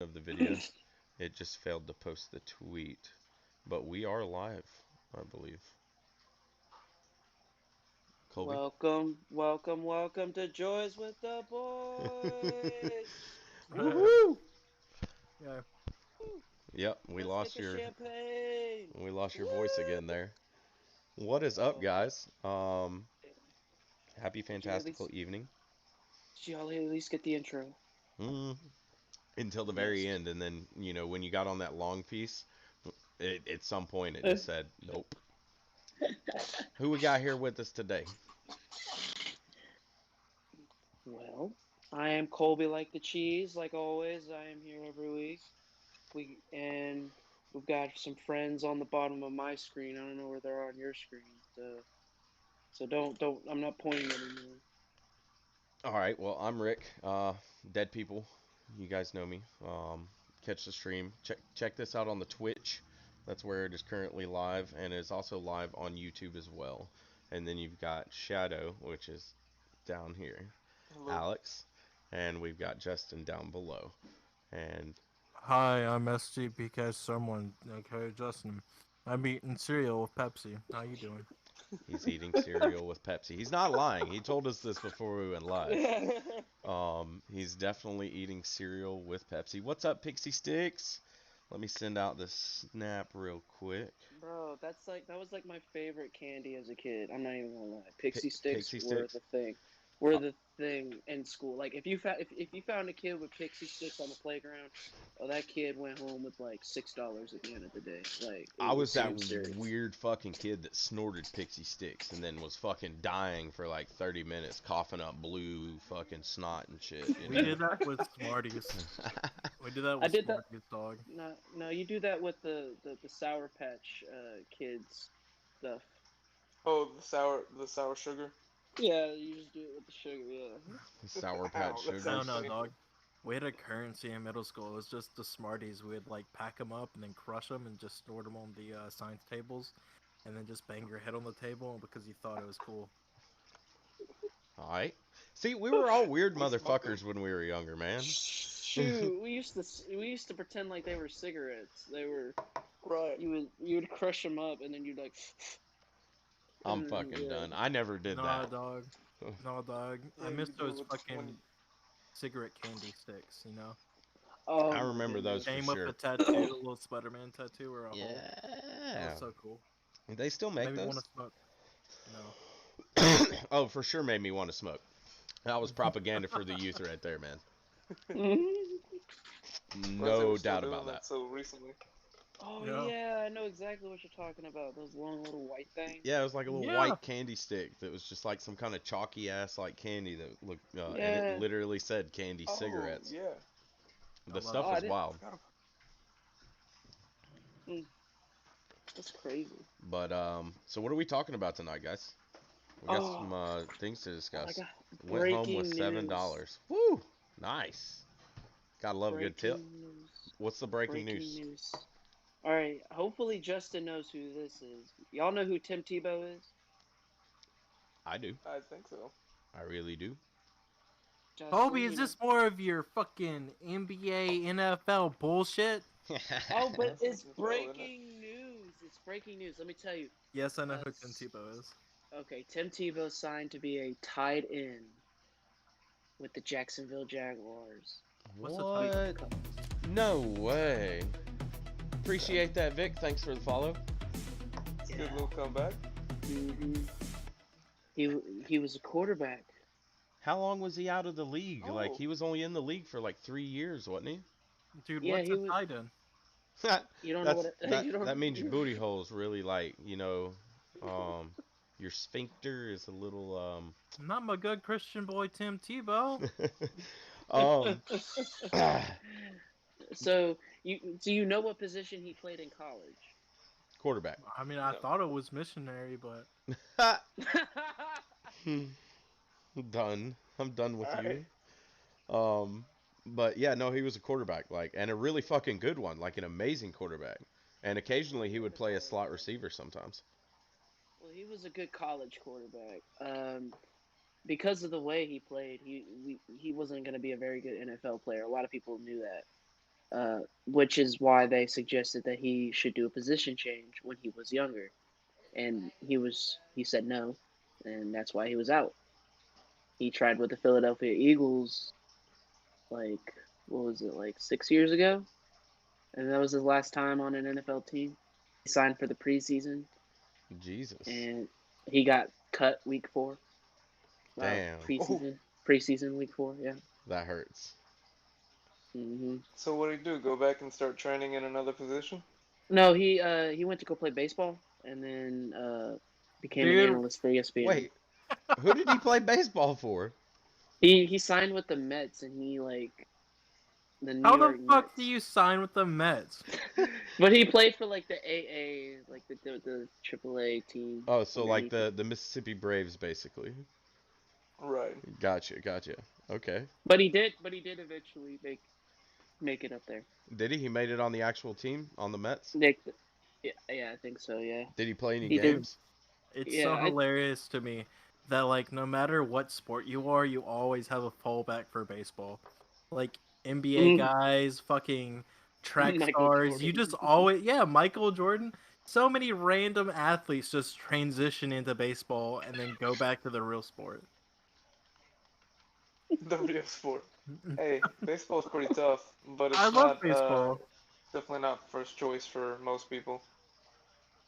of the video. It just failed to post the tweet. But we are live, I believe. Colby? Welcome to Joyz with the boys. Woohoo! Yeah. Yep, Let's get the champagne. we lost your voice Woo! again there. What is up, Oh, guys? Happy did you at fantastical least evening. did y'all at least get the intro? Mm, until the very Yes. end, and then when you got on that long piece, at some point it just said nope. Who we got here with us today? Well, I am Colby like the cheese, like always. I am here every week. We've got some friends on the bottom of my screen. I don't know where they're on your screen. So don't. I'm not pointing anymore. All right, well, I'm Rick. Dead people, you guys know me. Catch the stream. Check this out on the Twitch. That's where it is currently live, and it's also live on YouTube as well. And then you've got Shadow, which is down here, Hello. Alex, and we've got Justin down below. And Hi, I'm SG because someone okay, Justin. I'm eating cereal with Pepsi. How you doing? he's eating cereal with Pepsi. He's not lying. He told us this before we went live. He's definitely eating cereal with Pepsi. What's up, Pixie Sticks? Let me send out this snap real quick. Bro, that was like my favorite candy as a kid. I'm not even gonna lie. Pixie sticks Pixie were Sticks? the thing. Were Uh, the thing in school. Like if you found a kid with pixie sticks on the playground, oh that kid went home with like $6 at the end of the day. Like I it was was that so serious. weird fucking kid that snorted Pixie Sticks and then was fucking dying for like 30 minutes, coughing up blue fucking snot and shit, you We know? did that with Smarties. We did that I with did that. Smarties, dog. No, you do that with the Sour Patch kids stuff. Oh, the sour sugar. Yeah, you just do it with the sugar. Yeah. Sour Patch Ow, that I Sugars. don't sounds know, painful. dog. We had a currency in middle school. It was just the Smarties. We'd like pack them up and then crush them and just snort them on the science tables, and then just bang your head on the table because you thought it was cool. Alright. See, we were all weird We smoked them. motherfuckers when we were younger, man. Shoot, we used to pretend like they were cigarettes. They were Right. you would crush them up and then you'd like, I'm and then, fucking yeah. done. I never did Nah, that. dog. No, dog. I Yeah, you miss could do it those with when. fucking cigarette candy sticks, you know? Oh I my remember those goodness. for Came with a sure. tattoo, a little Spider-Man tattoo or a Hulk. It was Yeah. so cool. They still Made make me want those? to smoke. No. Oh, for sure made me want to smoke. That was propaganda for the youth right there, man. Realize they No were still doubt doing about that that. so recently. Oh Yeah. yeah, I know exactly what you're talking about. Those long little white things. Yeah, it was like a little Yeah. white candy stick that was just like some kind of chalky ass like candy that looked, and it Yeah. literally said candy Oh cigarettes. yeah, I The love Oh, stuff I was that. did. wild. forgot about. Mm, that's crazy. But so what are we talking about tonight, guys? We got some Oh, things to I discuss. got Went home with breaking seven news. dollars. Woo! Nice. Gotta love a good tip. Breaking news. What's the breaking Breaking news? news. All right. Hopefully Justin knows who this is. Y'all know who Tim Tebow is? I do. I think so. I really do. Colby, Justin, is you know. this more of your fucking NBA, NFL bullshit? Oh, but That's it's Mr. Bell, isn't it? breaking news. It's breaking news. Let me tell you. Yes, I know Uh, who Tim Tebow is. okay, Tim Tebow signed to be a tight end with the Jacksonville Jaguars. What's a tight We, What? No way. Appreciate that, Vic. Thanks for the follow. It's a good yeah. little comeback. hmm he was a quarterback. How long was he out of the league? Like Oh, he was only in the league for like 3 years, wasn't dude? Yeah, What's he a was. tight end? he? You don't know That's what that. you don't. That means your booty hole's really like um, your sphincter is a little Not my good Christian boy Tim Tebow. um. So you know what position he played in college? Quarterback. I mean, I no. thought it was missionary, but Done. I'm done with All right. you. Um, but yeah, no, he was a quarterback, like, and a really fucking good one, like an amazing quarterback. And He occasionally he played would a play a college slot quarterback. receiver sometimes. Well, he was a good college quarterback. Because of the way he played, he wasn't going to be a very good NFL player. A lot of people knew that. which is why they suggested that he should do a position change when he was younger, and he said no, and that's why he was out. He tried with the Philadelphia Eagles, like what was it, like 6 years ago, and that was his last time on an NFL team. He signed for the preseason, Jesus. and he got cut week 4. Damn. Oh, Preseason week 4, yeah. That hurts. so what did he do? Go back and start training in another position? No, he went to go play baseball, and then became an Dude. analyst for ESPN. Wait, who did he play baseball for? He signed with the Mets, and he like the New How York the fuck Mets. do you sign with the Mets? But he played for like the AA, like the AAA team. Oh, so like underneath it. the Mississippi Braves, basically. Right. Gotcha. Okay. But he did eventually make it up there. Did he? He made it on the actual team on the Mets. Nick, yeah, I think so. Yeah, Did he play any He did. games? It's Yeah, so I- hilarious to me that like no matter what sport you are, you always have a fallback for baseball. Like NBA guys, fucking track Michael stars, you Jordan. just always Michael Jordan. So many random athletes just transition into baseball and then go back to the real sport. The real sport. Hey, baseball's pretty tough, but it's I love not baseball. definitely not first choice for most people.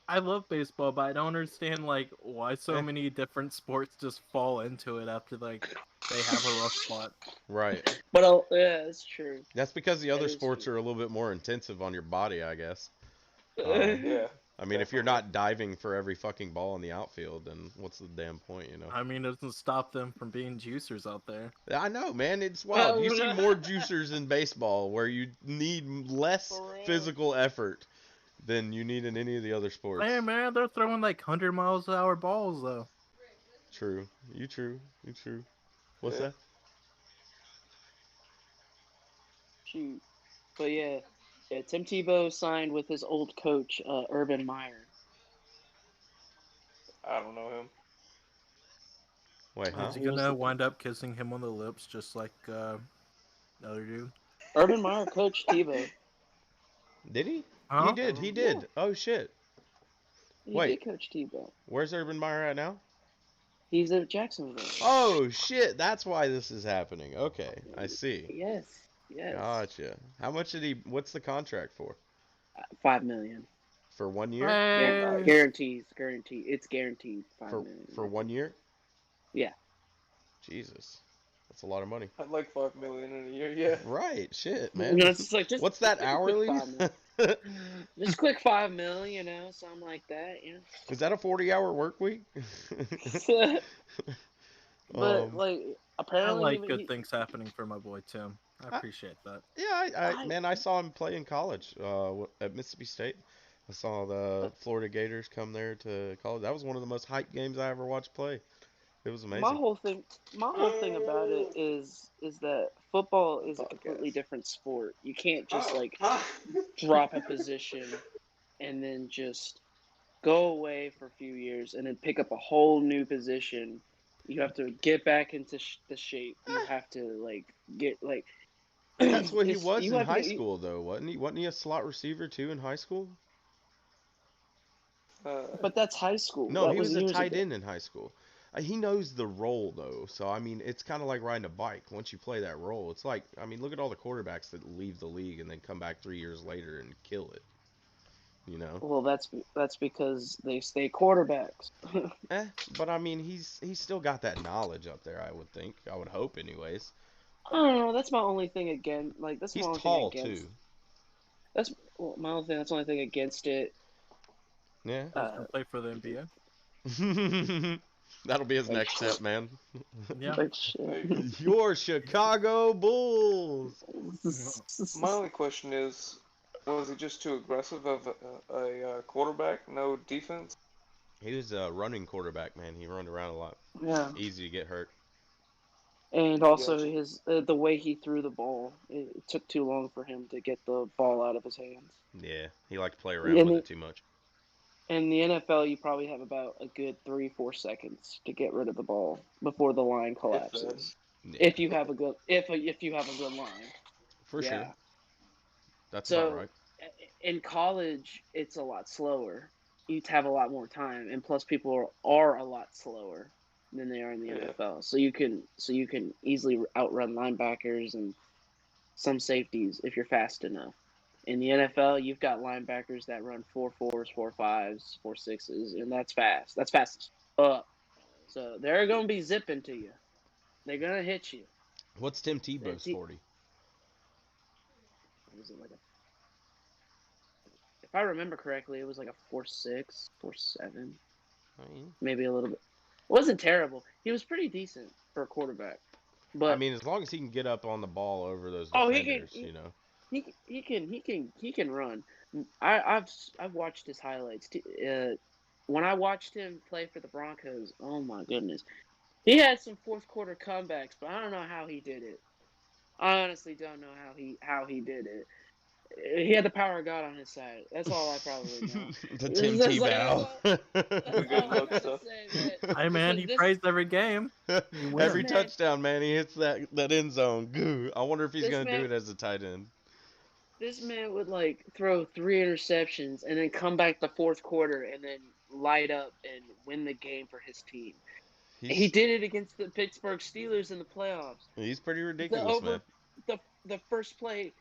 I love baseball, but I don't understand like why so Eh. many different sports just fall into it after like they have a rough spot. Right. but yeah, that's true. That's because the other is sports true. are a little bit more intensive on your body, I guess. Yeah. I mean, if you're Definitely. not diving for every fucking ball in the outfield, then what's the damn point, you know? I mean, it doesn't stop them from being juicers out there. I know, man. It's wild. You see Well, more juicers in baseball where you need less For real. physical effort than you need in any of the other sports. Hey man, they're throwing like 100 miles an hour balls though. True. You true. What's Yeah. that? Shoot. But yeah, Tim Tebow signed with his old coach, Urban Meyer. I don't know him. Wait, huh? Is he He was gonna the- wind up kissing him on the lips just like other dude? Urban Meyer coached Tebow. Did he? Huh? He did. He did. Oh shit. He Wait. did coach Tebow. Where's Urban Meyer at now? He's at Jacksonville. Oh shit. That's why this is happening. Okay, I see. Yes. Gotcha. How much did he? What's the contract for? $5 million. For 1 year? Hey. Guaranteed. It's guaranteed $5 For million. for 1 year? Yeah. Jesus, that's a lot of money. I'd like $5 million in a year. Yeah. Right. Shit, man. No, it's like just What's that just a quick hourly? $5 million. Just quick $5 million, something like that, Is that a 40-hour work week? But like I apparently like even good he- things happening for my boy Tim. I appreciate that. Yeah, man, I saw him play in college at Mississippi State. I saw the Florida Gators come there to college. That was one of the most hyped games I ever watched play. It was amazing. My whole thing about it is that football is a completely different sport. You can't just like drop a position and then just go away for a few years and then pick up a whole new position. You have to get back into the shape. You have to like get like. That's what he it's- was you in have to high get- school, though, wasn't he? Wasn't he a slot receiver too in high school? But that's high school. No, That he was a years tight ago. end in high school. He knows the role, though. So, I mean, it's kind of like riding a bike. Once you play that role, it's like, I mean, look at all the quarterbacks that leave the league and then come back 3 years later and kill it. You know? Well, that's because they stay quarterbacks. But I mean, he's still got that knowledge up there, I would think. I would hope, anyways. I don't know. That's my only thing again. Like that's He's my only tall, thing against. too. That's my only thing. That's the only thing against it. Yeah. He's gonna play for the NBA. That'll be his Like next shit. step, man. Yeah. Like shit. Your Chicago Bulls. My only question is, was he just too aggressive of a quarterback? No defense? He was a running quarterback, man. He run around a lot. Yeah, Easy to get hurt. and also Gotcha. his the way he threw the ball. It took too long for him to get the ball out of his hands. Yeah, he liked to play around Yeah, with me- it too much. In the NFL, you probably have about a good 3-4 seconds to get rid of the ball before the line collapses. Yeah, If you have a good line. for Yeah. sure. That's about So right. in college, it's a lot slower. You have a lot more time, and plus people are a lot slower than they are in the Yeah. NFL. So you can easily outrun linebackers and some safeties if you're fast enough. In the NFL, you've got linebackers that run 4.4s, 4.5s, 4.6s, and that's fast. That's fast as fuck. So they're gonna be zipping to you. They're gonna hit you. What's Tim Tebow's It's 40? was it like a if I remember correctly, it was like a 4.6, 4.7, maybe a little bit. It wasn't terrible. He was pretty decent for a quarterback. I But mean, as long as he can get up on the ball over those oh, defenders, you know. he can run. I've watched his highlights. When I watched him play for the Broncos, oh my goodness, he had some fourth quarter comebacks, but I don't know how he did it. I honestly don't know how he did it. He had the power of God on his side. That's all I probably know. The Tim That's, like, that's Tebow. all. That's The good all I luck gotta stuff. say, man. Hey man, Because he this prays every game. He this Every wins. man touchdown, man, he hits that end zone. Goo. I wonder if he's this gonna do man it as a tight end. this man would like throw three interceptions and then come back the fourth quarter and then light up and win the game for his team. He He's did it against the Pittsburgh Steelers in the playoffs. he's pretty The ridiculous, man. over the first play,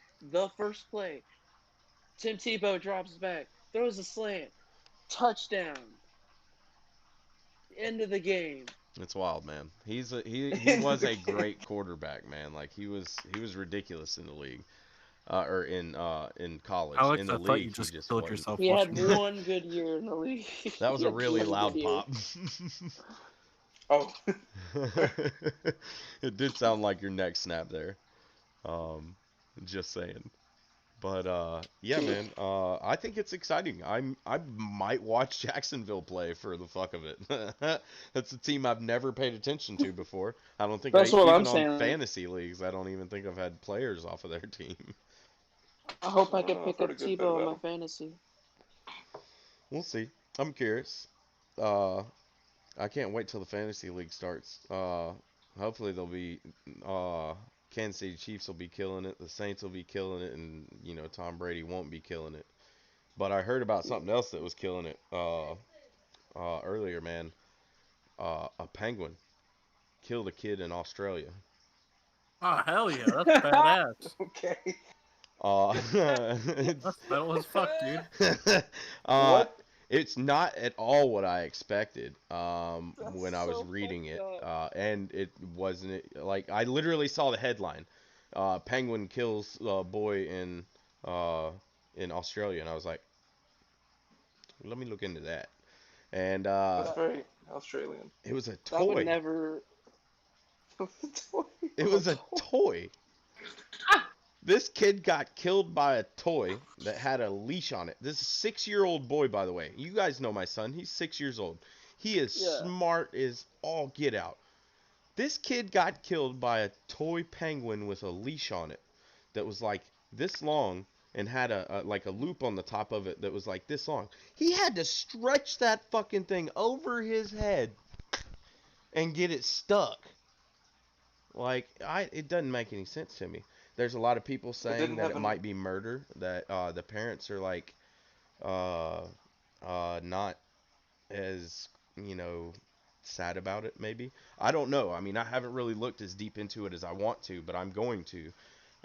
Tim Tebow drops back, throws a slant, touchdown, end of the game. It's wild, man. He was a great quarterback, man. Like he was ridiculous in the league, or in college. In Alex, the I thought you league, he just just killed wasn't. yourself He had watching that. one good year in the league. That was He a had really one good loud year. pop. Oh. It did sound like your neck snapped there. Um, just saying. But yeah, man. I think it's exciting. I might watch Jacksonville play for the fuck of it. That's a team I've never paid attention to before. I don't think That's I what I'm even on saying. fantasy leagues. I don't even think I've had players off of their team. I hope I I don't can know. I've pick heard up a good bit Tebow on about my him. fantasy. We'll see. I'm curious. Uh, I can't wait till the fantasy league starts. Hopefully they'll be Kansas City Chiefs will be killing it. The Saints will be killing it, and Tom Brady won't be killing it. But I heard about something else that was killing it earlier, man. A penguin killed a kid in Australia. Oh hell yeah, that's badass. Okay. It's That's metal as fuck, dude. uh, What? it's not at all what I expected That's when I was so reading fucked it, up. and it wasn't like I literally saw the headline, "Penguin kills boy in Australia," and I was like, let me look into that. And That's That very Australian. it was a that would toy. never. It was a toy. This kid got killed by a toy that had a leash on it. This is 6-year-old boy, by the way. You guys know my son. He's 6 years old. He is Yeah. smart as all get out. This kid got killed by a toy penguin with a leash on it that was like this long and had like a loop on the top of it that was like this long. He had to stretch that fucking thing over his head and get it stuck. Like it doesn't make any sense to me. There's a lot of people It saying didn't that have it an. might be murder. That the parents are like uh not as sad about it. Maybe I don't know. I mean, I haven't really looked as deep into it as I want to, but I'm going to.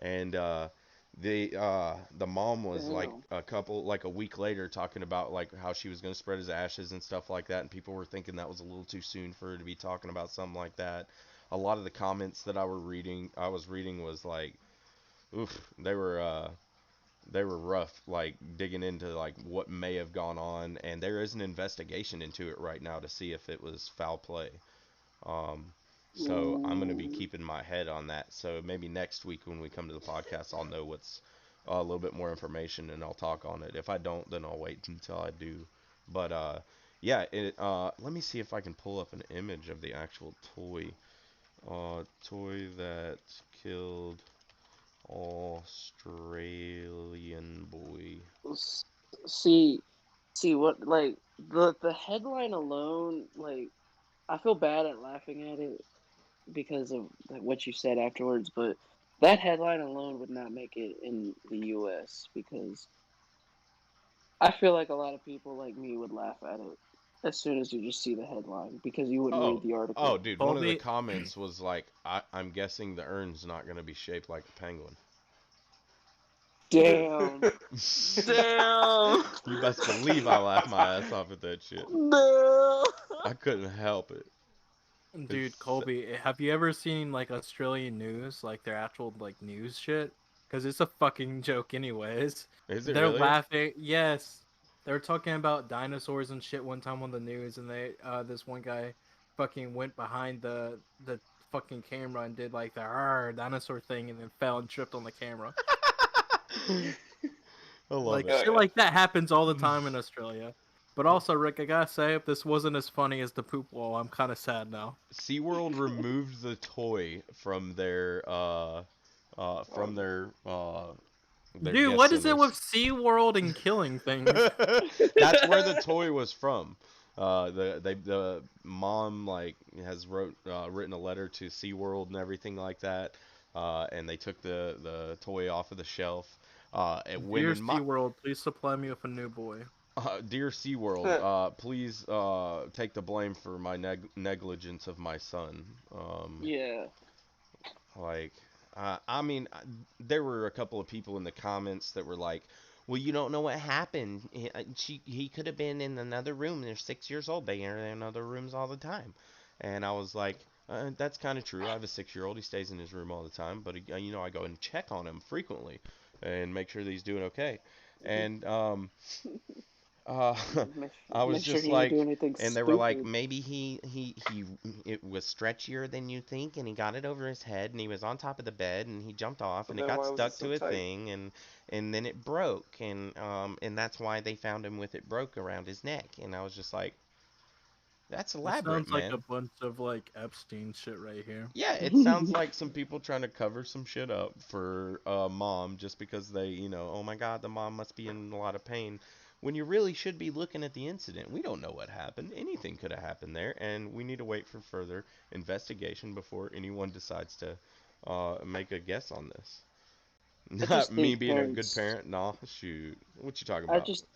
And the mom was like Damn. a week later talking about like how she was going to spread his ashes and stuff like that, and people were thinking that was a little too soon for her to be talking about something like that. A lot of the comments that I was reading was like, oof, they were rough, like digging into like what may have gone on, and there is an investigation into it right now to see if it was foul play. Um, so I'm gonna be Ooh. keeping my head on that. So maybe next week when we come to the podcast, I'll know what's a little bit more information and I'll talk on it. If I don't, then I'll wait until I do. But yeah, let me see if I can pull up an image of the actual toy. Toy that killed Australian boy. S- See, see what like the headline alone. Like I feel bad at laughing at it because of like, what you said afterwards, but That headline alone would not make it in the U.S. because I feel like a lot of people like me would laugh at it as soon as you just see the headline because you wouldn't read Oh, the oh, article. dude, one of the Colby, comments was like, I'm guessing the urn's not going to be shaped like a penguin. Damn. Damn. You best believe I laughed my ass off at that shit. No. I couldn't help it. dude, It's, Colby, have you ever seen like Australian news, like their actual like news shit? Because it's a fucking joke, anyways. is it They're really? laughing. Yes, they were talking about dinosaurs and shit one time on the news, and this one guy, fucking went behind the fucking camera and did like the dinosaur thing, and then fell and tripped on the camera. I love Like it. Oh shit yeah. like that happens all the time in Australia. But also, Rick, I gotta say, if this wasn't as funny as the poop wall, I'm kind of sad now. SeaWorld removed the toy Oh from no. their Dude, guest what is it with centers. SeaWorld and killing things? That's where the toy was from. The mom like has written a letter to SeaWorld and everything like that. And they took the toy off of the shelf. And when Dear in my SeaWorld, please supply me with a new boy. Dear SeaWorld, please take the blame for my negligence of my son. Yeah. Like, I mean, there were a couple of people in the comments that were like, "Well, you don't know what happened. He could have been in another room. They're 6 years old. They are in other rooms all the time." And I was like, "That's kind of true. I have a 6-year-old. He stays in his room all the time, but I go and check on him frequently and make sure that he's doing okay." And uh, Make, I was make sure just he ain't like, doing anything and they were like, stupid. maybe it was stretchier than you think, and he got it over his head, and he was on top of the bed, and he jumped off, But and it then got why was it stuck so to a tight? thing, and then it broke, and that's why they found him with it broke around his neck, and I was just like, that's This elaborate, sounds like a man. bunch of like Epstein shit right here. Yeah, it sounds like some people trying to cover some shit up for mom just because they, oh my God, the mom must be in a lot of pain. When you really should be looking at the incident. We don't know what happened. Anything could have happened there, and we need to wait for further investigation before anyone decides to make a guess on this. I Not just me think being a good parents. parent. Nah, shoot. What you talking I about? just.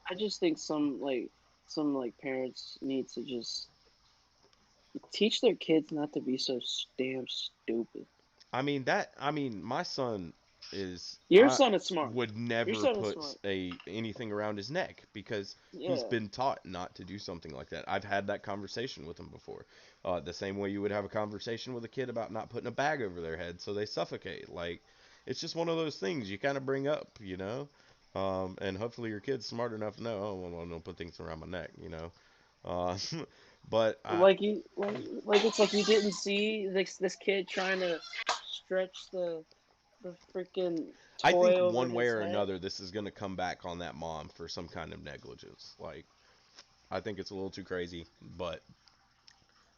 I just think some like parents need to just teach their kids not to be so damn stupid. My son is Your I son is smart. would Your never son is put smart. anything around his neck because he's Yeah. been taught not to do something like that. I've had that conversation with him before. The same way you would have a conversation with a kid about not putting a bag over their head so they suffocate. Like, it's just one of those things you kind of bring up. And hopefully your kid's smart enough to know, oh, well, don't put things around my neck. Uh, but Like it's like you didn't see this kid trying to stretch the freaking I think toy over one way his or head. another, this is going to come back on that mom for some kind of negligence. Like, I think it's a little too crazy, but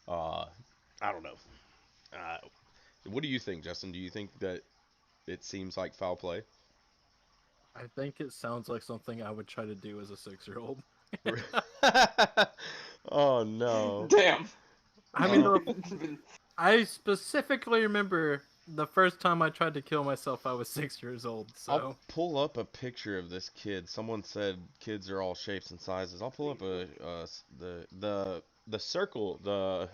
uh, I don't know. Uh, what do you think, Justin? Do you think that it seems like foul play? I think it sounds like something I would try to do as a 6-year-old. Oh no. Damn. I mean, Uh, I specifically remember the first time I tried to kill myself, I was 6 years old. I'll So pull up a picture of this kid. Someone said kids are all shapes and sizes. I'll pull up the circle, the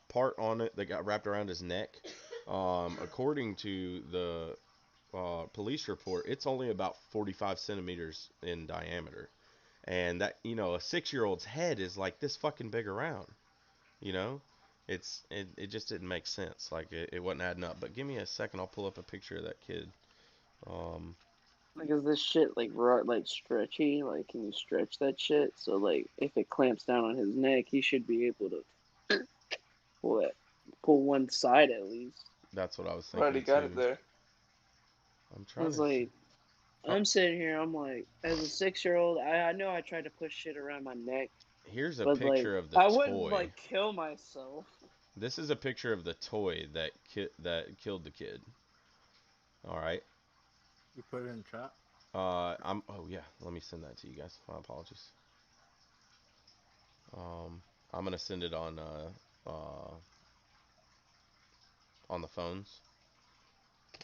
part on it that got wrapped around his neck. According to the police report, it's only about 45 centimeters in diameter, and that a 6-year-old's head is like this fucking big around. You know, it just didn't make sense. Like it wasn't adding up. But give me a second, I'll pull up a picture of that kid. Um, Like is this shit like stretchy? Like can you stretch that shit? So like if it clamps down on his neck, he should be able to pull it, pull one side at least. that's what I was Right, he thinking got it too. there. I'm I trying was to see. like, Oh, I'm sitting here, I'm like, as a 6 year old, I know I tried to push shit around my neck, here's a but like, picture of the I wouldn't toy. like kill myself. This is a picture of the toy that killed the kid. All right. you put it in chat. I'm. Oh yeah. Let me send that to you guys. My apologies. Um, I'm gonna send it uh on the phones.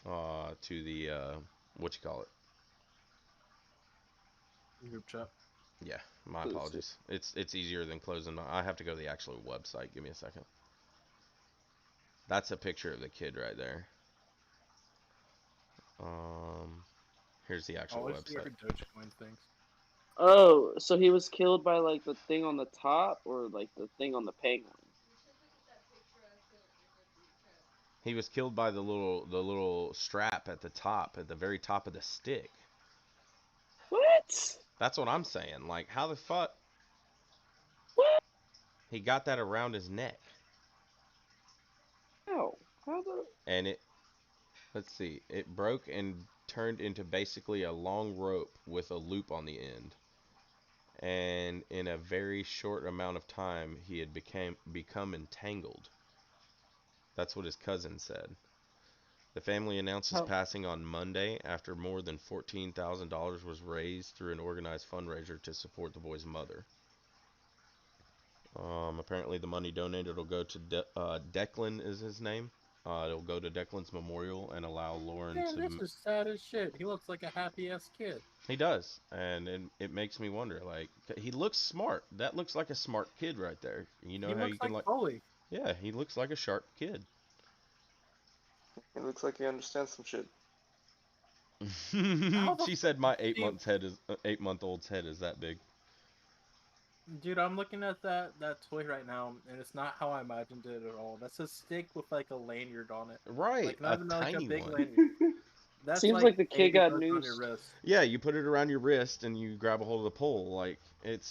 to the what you call it? Group chat. Yeah, my apologies. It's easier than closing. I have to go to the actual website. Give me a second. That's a picture of the kid right there. Um, Here's the actual Oh, I see website. your Dogecoin things. Oh, so he was killed by like the thing on the top or like the thing on the penguin? He was killed by the little strap at the top, at the very top of the stick. What? That's what I'm saying. Like, how the fuck What? he got that around his neck? How? How the? And let's see, it broke and turned into basically a long rope with a loop on the end. And in a very short amount of time, he had become entangled. That's what his cousin said. The family announced his How? passing on Monday after more than $14,000 was raised through an organized fundraiser to support the boy's mother. Apparently, the money donated will go to Declan, is his name. It'll go to Declan's memorial and allow Lauren Man, this to. is sad as shit. He looks like a happy ass kid. He does, and it makes me wonder. Like, he looks smart. That looks like a smart kid right there. You know He how you looks can like like. Foley. Yeah, he looks like a sharp kid. It looks like he understands some shit. How the She said my fuck do you... 8-month-old's head is that big. Dude, I'm looking at that toy right now, and it's not how I imagined it at all. That's a stick with like a lanyard on it. Right, Like a not even like a tiny big one. lanyard. That's Seems like the kid baby got goes on your noosed. wrist. Yeah, you put it around your wrist and you grab a hold of the pole. Like, it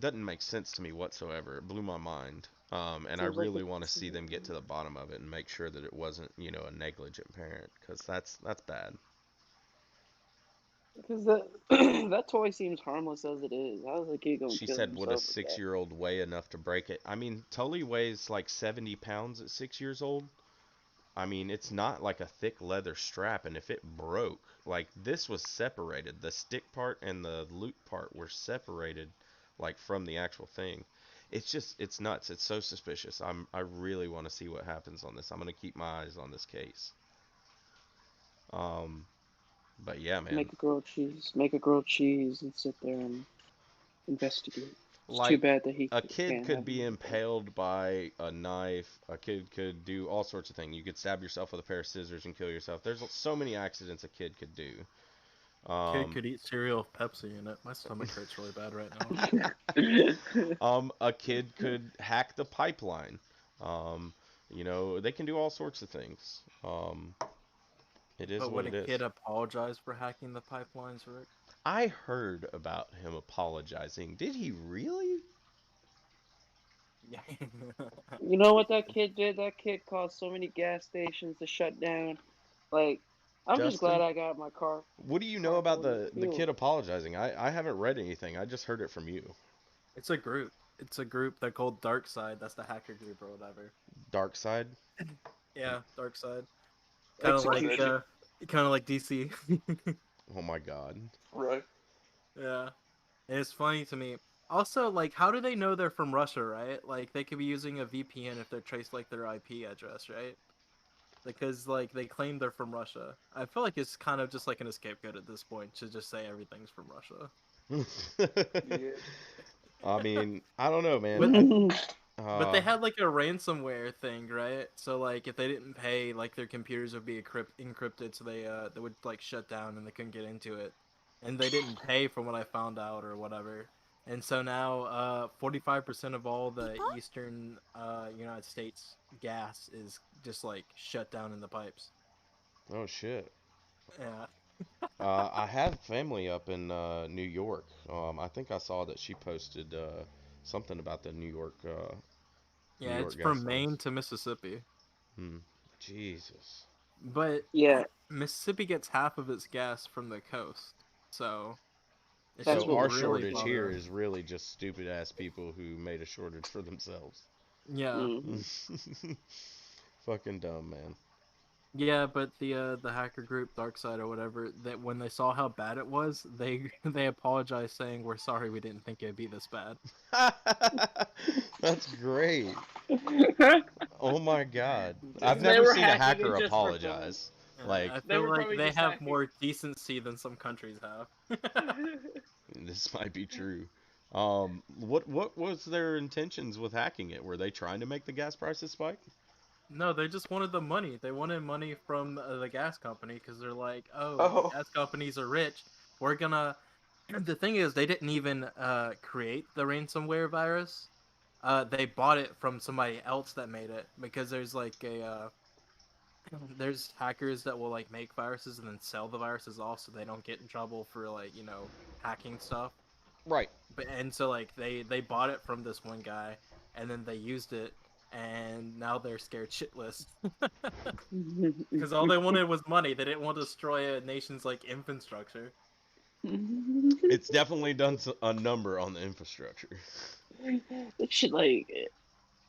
doesn't make sense to me whatsoever. It blew my mind. And I Seems like really the. want to see them get to the bottom of it and make sure that it wasn't, a negligent parent, because that's bad. Because that that toy seems harmless as it is. How's the kid gonna She kill said, would a himself with that? 6-year-old weigh enough to break it? I mean, Tully weighs like 70 pounds at 6 years old. I mean, it's not like a thick leather strap, and if it broke, like this was separated, the stick part and the loop part were separated, like from the actual thing. It's nuts. It's so suspicious. I really want to see what happens on this. I'm gonna keep my eyes on this case. Um, but yeah, man, Make a grilled cheese. Make a grilled cheese and sit there and investigate. It's too like bad that he a kid can't could have be him. impaled by a knife. A kid could do all sorts of things. You could stab yourself with a pair of scissors and kill yourself. There's so many accidents a kid could do. Kid Um, could eat cereal with Pepsi in it. My stomach hurts really bad right now. a kid could hack the pipeline. Um, they can do all sorts of things. It is But what would it a is. kid apologize for hacking the pipelines, Rick? I heard about him apologizing. Did he really? Yeah. You know what that kid did? That kid caused so many gas stations to shut down. Like, I'm just glad Justin, I got my what do you know car about fully the fueled. kid apologizing? I haven't read anything. I just heard it from you. It's a group. It's a group they're called Dark Side. That's the hacker group or whatever. Dark side? Yeah, Dark Side. Execution. Kind of like DC. Oh my god. Right. Yeah. And it's funny to me. Also, like, how do they know they're from Russia, right? Like, they could be using a VPN if they're traced, like, their IP address, right? Because, like, they claim they're from Russia. I feel like it's kind of just like an scapegoat at this point to just say everything's from Russia. Yeah. I mean, I don't know, man. But they had, like, a ransomware thing, right? So, like, if they didn't pay, like, their computers would be encrypted, so they would, like, shut down and they couldn't get into it. And they didn't pay from what I found out or whatever. And so now, 45% of all the eastern United States gas is just like shut down in the pipes. Oh shit. Yeah. I have family up in New York. I think I saw that she posted something about the New Yeah, it's York gas from lines. Maine to Mississippi. Hmm. Jesus. But Yeah, Mississippi gets half of its gas from the coast. So it that's should So what be our we're really shortage saying. here bummer. is really just stupid ass people who made a shortage for themselves. Yeah. Hmm. Fucking dumb, man. Yeah, but the hacker group Darkside or whatever, that when they saw how bad it was, they they apologized saying we're sorry we didn't think it'd be this bad. That's great. Oh my god. I've They never were seen a hacking it hacker just for fun. apologize. Like, I They feel were like probably they just have hacking. more decency than some countries have. this might be true. What was their intentions with hacking it? Were they trying to make the gas prices spike? No, they just wanted the money. They wanted money from the gas company because they're like, oh, the Oh, gas companies are rich. We're gonna. The thing is, they didn't even create the ransomware virus. They bought it from somebody else that made it because there's like a there's hackers that will like make viruses and then sell the viruses off so they don't get in trouble for like hacking stuff. Right. But and so like they bought it from this one guy and then they used it and now they're scared shitless because all they wanted was money. They didn't want to destroy a nation's like infrastructure. It's definitely done a number on the infrastructure. It should like,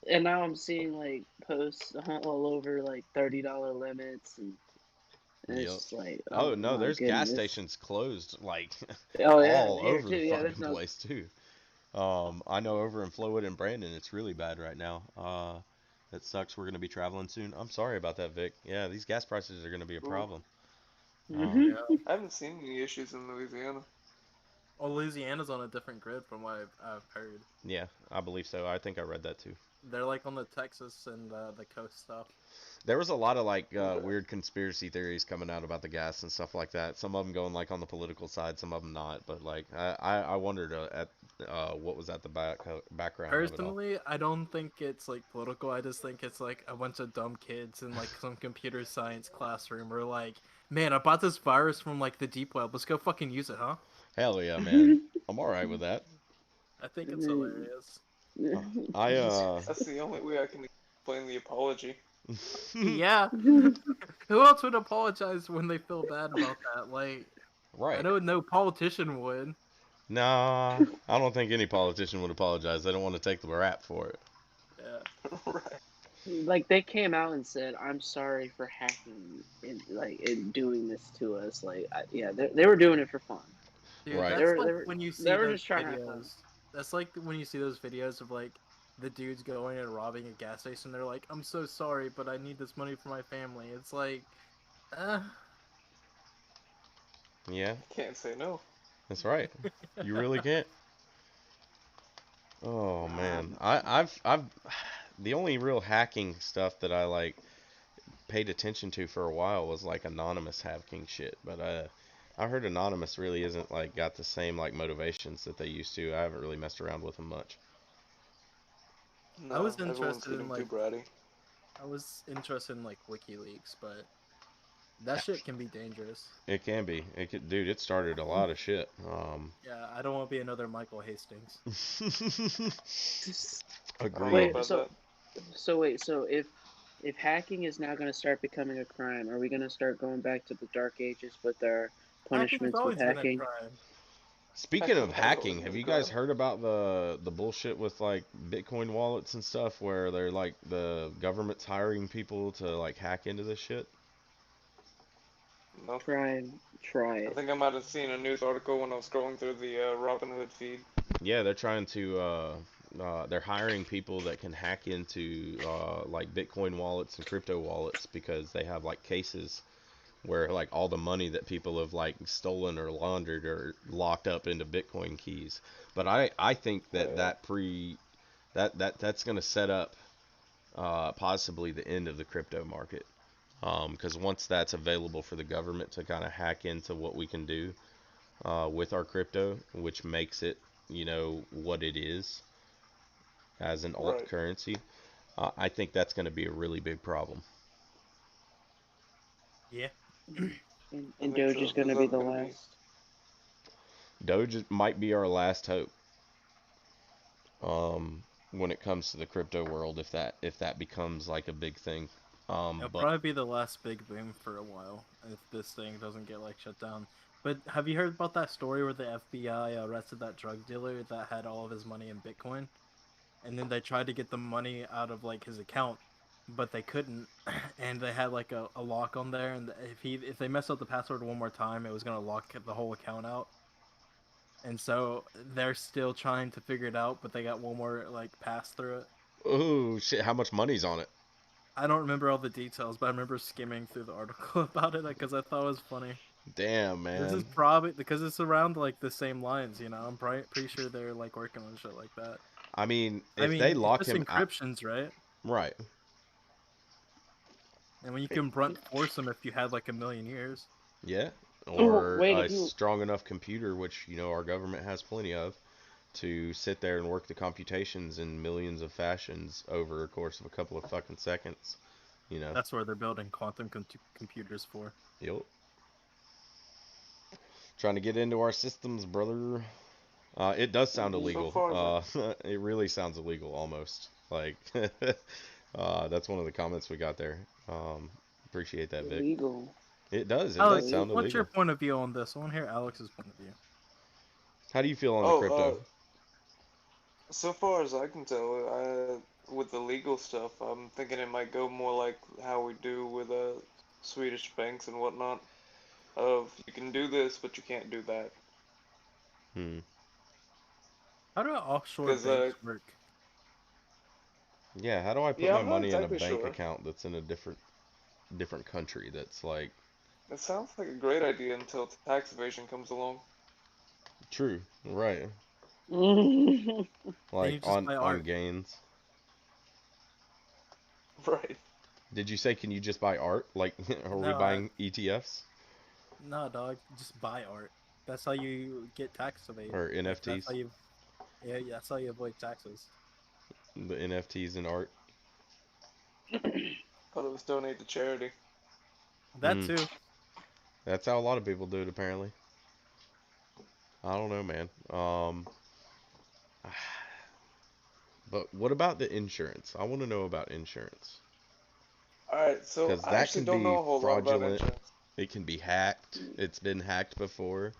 and now I'm seeing like posts all over like $30 limits, and it's Yep. just like, Oh oh no, my there's gas goodness. stations closed like Oh yeah, all here over too. the Yeah, there's fucking no. place too. I know over in Flowood and Brandon, it's really bad right now. That sucks. We're gonna be traveling soon. I'm sorry about that, Vic. Yeah, these gas prices are gonna be a ooh. problem. Uh, Hmm. Yeah. I haven't seen any issues in Louisiana. Well, Louisiana's on a different grid from what I've heard. yeah, I believe so. I think I read that too. They're like on the Texas and the coast stuff. There was a lot of like Okay. weird conspiracy theories coming out about the gas and stuff like that. Some of them going like on the political side, some of them not. But like I wondered at what was at the background of it all. Personally, I don't think it's like political. I just think it's like a bunch of dumb kids in like some computer science classroom are like, man, I bought this virus from like the deep web. Let's go fucking use it, huh? Hell yeah, man. I'm all right with that. I think it's hilarious. Uh, I That's the only way I can explain the apology. Yeah. Who else would apologize when they feel bad about that? Like, I right. know no politician would. Nah, I don't think any politician would apologize. They don't want to take the rap for it. Yeah. Right. Like they came out and said, "I'm sorry for hacking and like and doing this to us." Like, yeah, they were doing it for fun. Dude, Right. They that's were like they were when you they see were those just trying to have fun. videos. That's like when you see those videos of like the dudes going and robbing a gas station. They're like, "I'm so sorry, but I need this money for my family." It's like, uh, Yeah, Can't say no. that's right. You really can't. Oh man, Um, I've the only real hacking stuff that I like paid attention to for a while was like anonymous hacking shit. But I heard anonymous really isn't like got the same like motivations that they used to. I haven't really messed around with them much. I No, was everyone's interested in getting too like bratty. WikiLeaks, but that shit can be dangerous. It can be. Dude. It started a lot of shit. Yeah, I don't want to be another Michael Hastings. I don't know Agreed. wait, about that. so if hacking is now going to start becoming a crime, are we going to start going back to the dark ages with our Hacking has punishments with always been a hacking? crime. Speaking of Hacking has always hacking, have been a you guys crime. heard about the bullshit with like Bitcoin wallets and stuff where they're like the government's hiring people to like hack into this shit? No. Try I it. think I might have seen a news article when I was scrolling through the Robinhood feed. Yeah, they're trying to they're hiring people that can hack into like Bitcoin wallets and crypto wallets because they have like cases where like all the money that people have like stolen or laundered are locked up into Bitcoin keys. But I think Oh that yeah. that's going to set up possibly the end of the crypto market. Because once that's available for the government to kind of hack into what we can do with our crypto, which makes it, what it is as an alt Right. currency, I think that's going to be a really big problem. Yeah. I And think Doge so. is going There's to be the going to be. last. Doge might be our last hope when it comes to the crypto world, if that becomes like a big thing. It'll But probably be the last big boom for a while if this thing doesn't get like shut down. But have you heard about that story where the FBI arrested that drug dealer that had all of his money in Bitcoin? And then they tried to get the money out of like his account, but they couldn't. And they had like a lock on there, and if they messed up the password one more time, it was gonna lock the whole account out. And so they're still trying to figure it out, but they got one more like pass through it. oh shit, how much money's on it? I don't remember all the details, but I remember skimming through the article about it because I thought it was funny. Damn, This is man. probably because it's around like the same lines, you know. I'm pretty sure they're like working on shit like that. I mean, I if they mean, it's lock just him out, encryptions, right? right? And when you can blunt force them if you had like a million years. Yeah, Oh, or wait, a if you strong enough computer, which our government has plenty of, to sit there and work the computations in millions of fashions over a course of a couple of fucking seconds. You know. That's where they're building quantum computers for. Yep. Trying to get into our systems, brother. It does sound So illegal. far, It really sounds illegal, almost. Like, that's one of the comments we got there. Appreciate that, Vic. illegal. It does. It does Alex, sound what's your illegal. point of view on this? I want to hear Alex's point of view. How do you feel on the oh, crypto? so far as I can tell, with the legal stuff, I'm thinking it might go more like how we do with Swedish banks and whatnot. Of you can do this, but you can't do that. Hmm. How do offshore Because banks work? Yeah. How do I put yeah, my I'm not money in a exactly bank sure. account that's in a different country? That's like It sounds like a great idea until tax evasion comes along. true, right? Mm. Then Like you just on buy on art. gains. Right. Did you say can you just buy art? Like, are we No, buying ETFs no, dog. Just buy art. That's how you get tax evade. or Like that's how NFTs? you, yeah, that's how you avoid taxes. The NFTs and art. Thought it was donate to charity. That Hmm. too. That's how a lot of people do it, apparently. I don't know, man. But what about the insurance? I want to know about insurance Alright, so because I that actually can don't know be a whole lot about fraudulent. insurance. It can be hacked. It's been hacked before.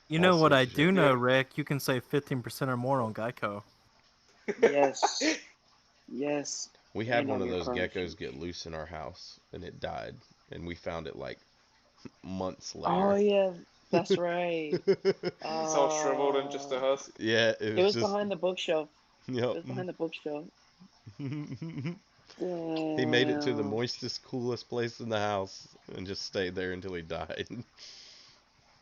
You All know what sorts I of do shit. know, Yeah. Rick? You can save 15% or more on Geico. Yes, yes, We had and one on of your those car geckos get insurance. loose in our house and it died, and we found it like months Oh later. yeah, that's right. It's all shriveled and just a husk. Yeah, it It was was just behind the bookshelf. It yep. was behind the bookshelf. He made it to the Damn. moistest, coolest place in the house and just stayed there until he died.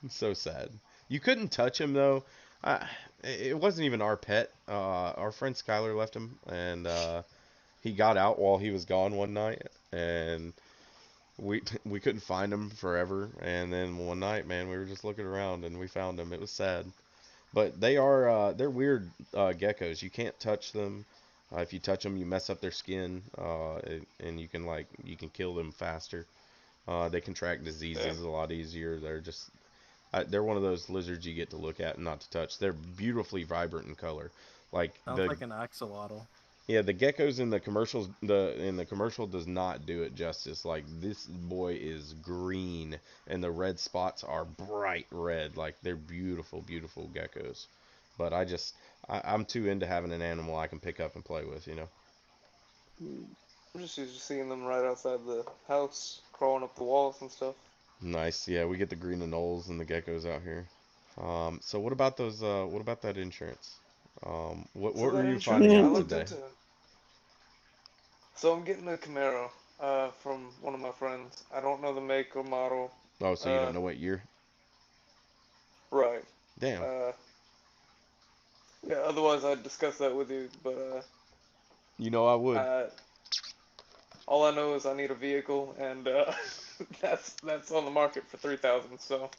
So sad. You couldn't touch him though. I, it wasn't even our pet. Our friend Skylar left him, and he got out while he was gone one night, and we couldn't find him forever. And then one night, man, we were just looking around and we found him. It was sad, but they're weird geckos. You can't touch them. If you touch them, you mess up their skin, and you can kill them faster. They contract Damn. diseases a lot easier. They're one of those lizards you get to look at and not to touch. They're beautifully vibrant in color. Like Sounds like an axolotl. yeah, the geckos in the commercials, the in the commercial does not do it justice. Like this boy is green and the red spots are bright red. Like they're beautiful, beautiful geckos. But I'm too into having an animal I can pick up and play with. I'm just used to seeing them right outside the house, crawling up the walls and stuff. Nice. Yeah, we get the green anoles and the geckos out here. So what about those? What about that insurance? What So were that you insurance, finding I out Mm. looked today? into it. So I'm getting a Camaro, from one of my friends. I don't know the make or model. Oh, so you don't Uh, know what year? right. Damn. Uh, yeah. Otherwise, I'd discuss that with you. But I would. I, all I know is I need a vehicle, and that's on the market for 3,000. So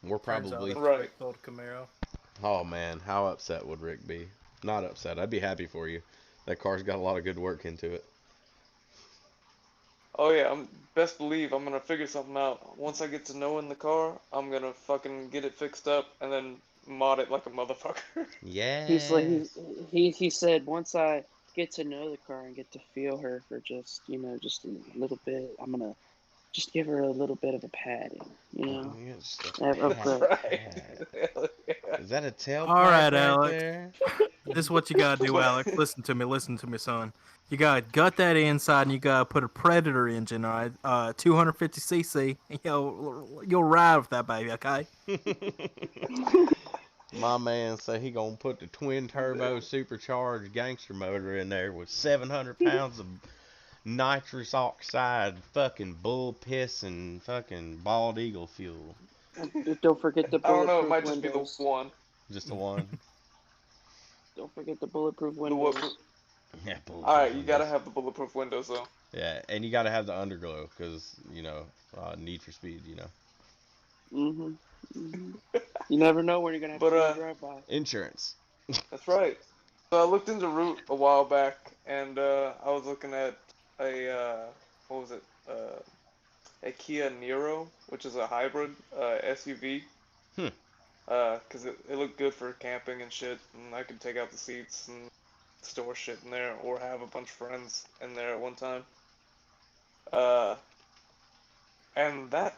We're Turns out probably. it's right. Rick sold Camaro. Oh man, how upset would Rick be? Not upset. I'd be happy for you. That car's got a lot of good work into it. Oh yeah, I'm best believe I'm gonna figure something out. Once I get to knowing the car, I'm gonna fucking get it fixed up and then mod it like a motherfucker. He's like Yes. he said once I get to know the car and get to feel her for just just a little bit, I'm gonna just give her a little bit of a padding, Yeah, just a of Right. pat. Hell yeah. Is that a All tailpipe right, right Alex. there? This is what you gotta do, Alex. Listen to me, son. You gotta gut that inside, and you gotta put a Predator engine on it, 250cc. You'll ride with that baby, okay? My man say he gonna put the twin turbo Damn. supercharged gangster motor in there with 700 pounds of nitrous oxide, fucking bull piss, and fucking bald eagle fuel. Don't forget the I don't know. It bulletproof might just be the windows. one. Just the one. Don't forget the bulletproof The what? windows. Yeah, All bulletproof right, you gotta windows. have the bulletproof windows though. Yeah, and you gotta have the underglow, because, Need for Speed, Mhm. Mhm. You never know when you're gonna have But to do a drive-by. Insurance. that's right. So I looked into Root a while back, and I was looking at a what was it? A Kia Niro, which is a hybrid SUV. Hmm. Cause it looked good for camping and shit, and I could take out the seats and store shit in there, or have a bunch of friends in there at one time. Uh, and that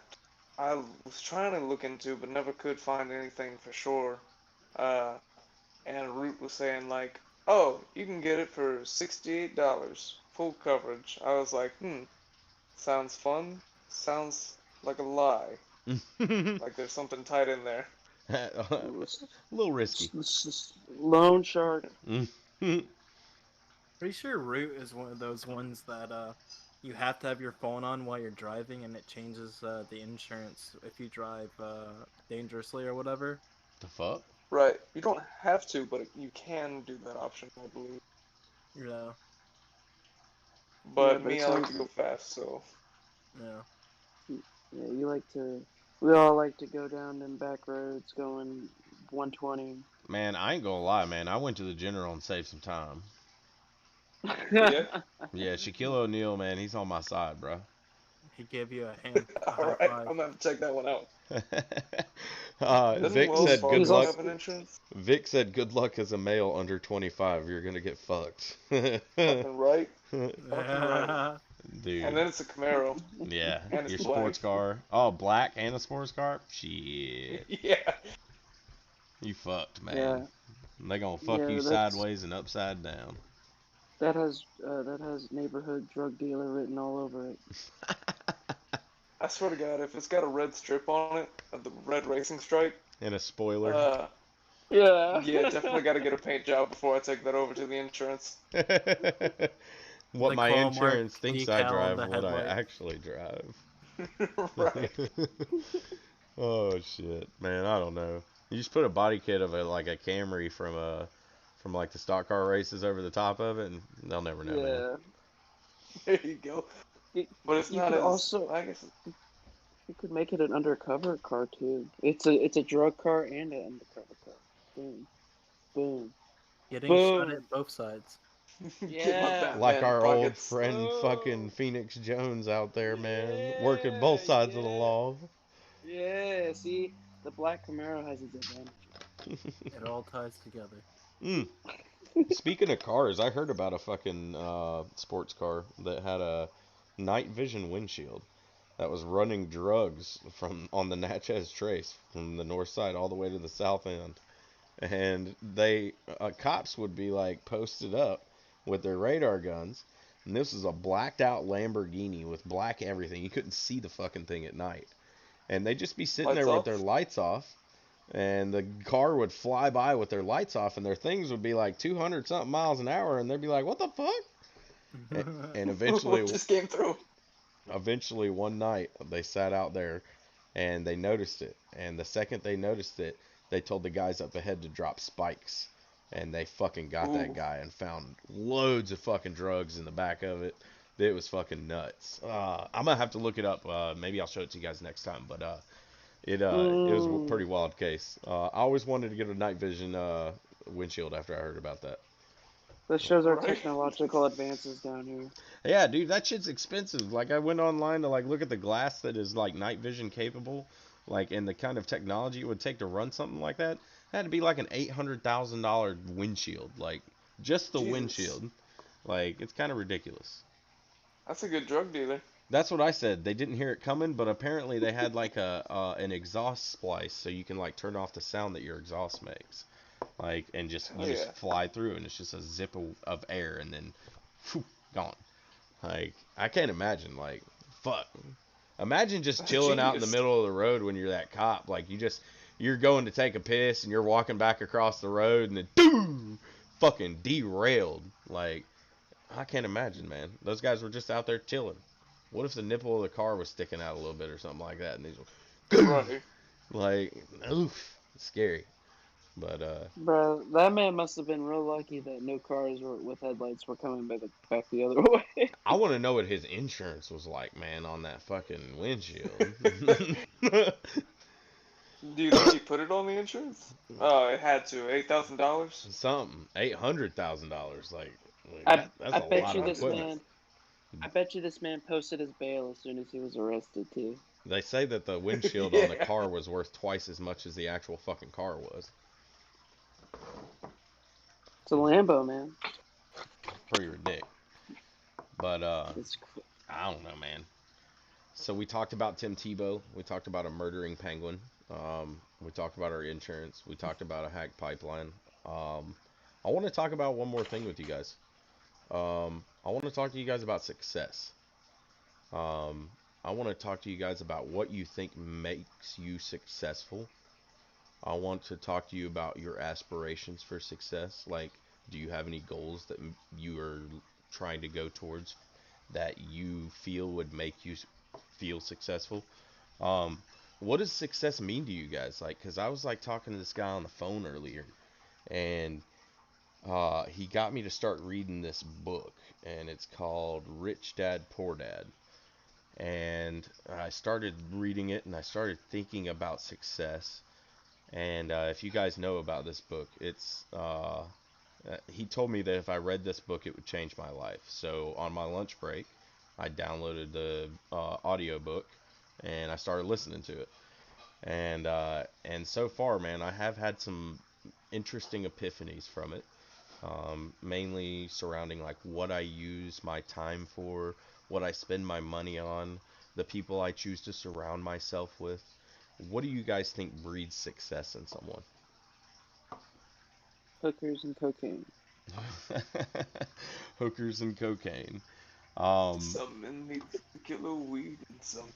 I was trying to look into, but never could find anything for sure. Uh, and Root was saying like, "Oh, you can get it for $68, full coverage." I was like, sounds fun. Sounds like a lie. Like there's something tight in there. A little risky. Loan shark. Pretty sure Root is one of those ones that you have to have your phone on while you're driving, and it changes the insurance if you drive dangerously or whatever. The fuck? Right. You don't have to, but you can do that option, I believe. Yeah, Yeah, But but me, it I like sounds. to go fast, so. yeah. Yeah, you like to. We all like to go down them back roads going 120. Man, I ain't gonna lie, man. I went to the general and saved some time. Yeah? Yeah, Shaquille O'Neal, man, he's on my side, bro. He gave you a high Alright, five. I'm gonna have to check that one out. He's Doesn't Vic Wells said good he's Fargo luck. have also an insurance? Vic said good luck as a male under 25. You're gonna get fucked. Fucking right. Fucking right. And Dude, then it's a Camaro, yeah, and it's your black. sports car. Oh, black and a sports car? Shit. Yeah. You fucked, man. yeah, They gonna fuck you yeah, sideways and upside down. that has neighborhood drug dealer written all over it. I swear to God, if it's got a red strip on it, the red racing stripe, And a spoiler. uh, Yeah. yeah, definitely gotta get a paint job before I take that over to the insurance. What The my claw mark insurance thinks I decal on drive, the what I headlight. actually drive. Right. Oh shit, man, I don't know. You just put a body kit of like a Camry from like the stock car races over the top of it, and they'll never know, man. Yeah. There you go. You, But it's you not could as, also I guess, you could make it an undercover car too. It's a drug car and an undercover car. Boom, boom, Getting shot boom. at both sides. get my Yeah. Like Batman our old pockets. friend fucking Boom. Phoenix Jones out there, man, working Yeah. both sides of the Yeah. law. Yeah. See, the black Camaro has its advantages. It all ties together. Mm. Speaking of cars, I heard about a fucking sports car that had a night vision windshield that was running drugs from on the Natchez Trace from the north side all the way to the south end. And they cops would be like posted up with their radar guns, and this is a blacked out Lamborghini with black everything. You couldn't see the fucking thing at night, and they'd just be sitting Lights there with their off. lights off, and the car would fly by with their lights off, and their things would be like 200 something miles an hour, and they'd be like, what the fuck? And What eventually just came through? eventually one night they sat out there and they noticed it, and the second they noticed it, they told the guys up ahead to drop spikes, and they fucking got that Ooh. guy and found loads of fucking drugs in the back of it. It was fucking nuts. I'm gonna have to look it up. Maybe I'll show it to you guys next time. But it was a Mm. pretty wild case. I always wanted to get a night vision windshield after I heard about that. That shows our Right. technological advances down here. Yeah, dude, that shit's expensive. Like I went online to like look at the glass that is like night vision capable, like and the kind of technology it would take to run something like that. It had to be like an $800,000 windshield, like just the Jesus. windshield. Like it's kind of ridiculous. That's a good drug dealer. That's what I said. They didn't hear it coming, but apparently they had like a an exhaust splice, so you can like turn off the sound that your exhaust makes, like and just you Oh just yeah. fly through, and it's just a zip of air, and then whew, gone. Like, I can't imagine, like, fuck. Imagine just That's chilling out in the genius. middle of the road when you're that cop. Like, you're going to take a piss and you're walking back across the road and then, boom, fucking derailed. Like, I can't imagine, man. Those guys were just out there chilling. What if the nipple of the car was sticking out a little bit or something like that, and these were Right. like, oof, scary. But Bro, that man must have been real lucky that no cars with headlights were coming back the other way. I want to know what his insurance was like, man, on that fucking windshield. Do you think he put it on the insurance? Oh, it had to. $8,000. Something $800,000, like I that's I a bet lot you of this equipment. Goodness. man. I bet you this man posted his bail as soon as he was arrested too. They say that the windshield on the Yeah. car was worth twice as much as the actual fucking car was. It's a Lambo, man. Pretty ridiculous. But It's I don't know, man. So we talked about Tim Tebow. We talked about a murdering penguin. We talked about our insurance. We talked about a hack pipeline. Um, I want to talk about one more thing with you guys. I want to talk to you guys about success. Um, I want to talk to you guys about what you think makes you successful. I want to talk to you about your aspirations for success. Like, do you have any goals that you are trying to go towards that you feel would make you feel successful? Um, what does success mean to you guys? Like, cause I was like talking to this guy on the phone earlier, and he got me to start reading this book, and it's called Rich Dad Poor Dad. And I started reading it, and I started thinking about success. And if you guys know about this book, he told me that if I read this book, it would change my life. So on my lunch break, I downloaded the audio book, and I started listening to it. And so far, man, I have had some interesting epiphanies from it. Mainly surrounding like what I use my time for, what I spend my money on, the people I choose to surround myself with. What do you guys think breeds success in someone? hookers and cocaine. Hookers and cocaine. Um, Some men need to kill weed and some.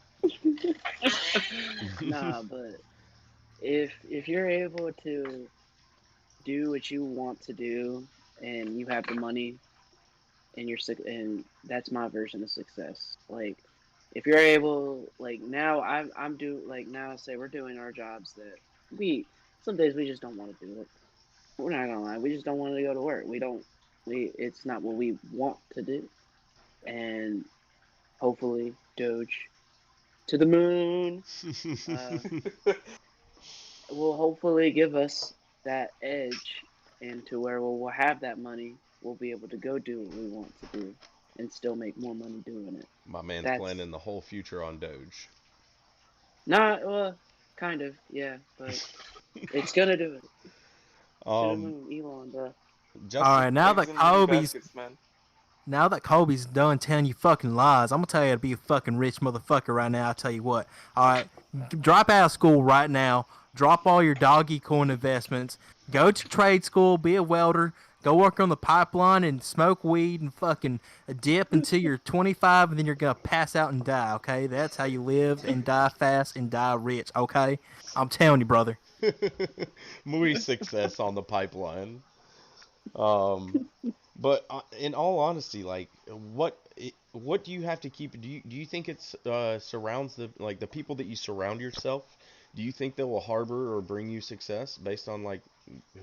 Nah, but if you're able to do what you want to do and you have the money and and that's my version of success. Like if you're able, like now I'm do like now say we're doing our jobs that we some days we just don't want to do it. We're not gonna lie, we just don't want to go to work. We it's not what we want to do. And hopefully Doge to the moon uh will hopefully give us that edge into where we'll have that money. We'll be able to go do what we want to do and still make more money doing it. my man's That's planning the whole future on Doge. not, well, kind of, yeah, but it's gonna do it. To the Um, moon, Elon, bro. All Justin, right, Eggs and money baskets, man. now that Kobe's done telling you fucking lies, I'm gonna tell you to be a fucking rich motherfucker right now. I'll tell you what. All right, drop out of school right now. Drop all your doggy coin investments. Go to trade school. Be a welder. Go work on the pipeline and smoke weed and fucking dip until you're 25, and then you're gonna pass out and die. Okay, that's how you live and die fast and die rich. Okay, I'm telling you, brother. muy success on the pipeline. Um, but in all honesty, like, what do you have to keep? Do you think it's surrounds the like the people that you surround yourself? Do you think they will harbor or bring you success based on like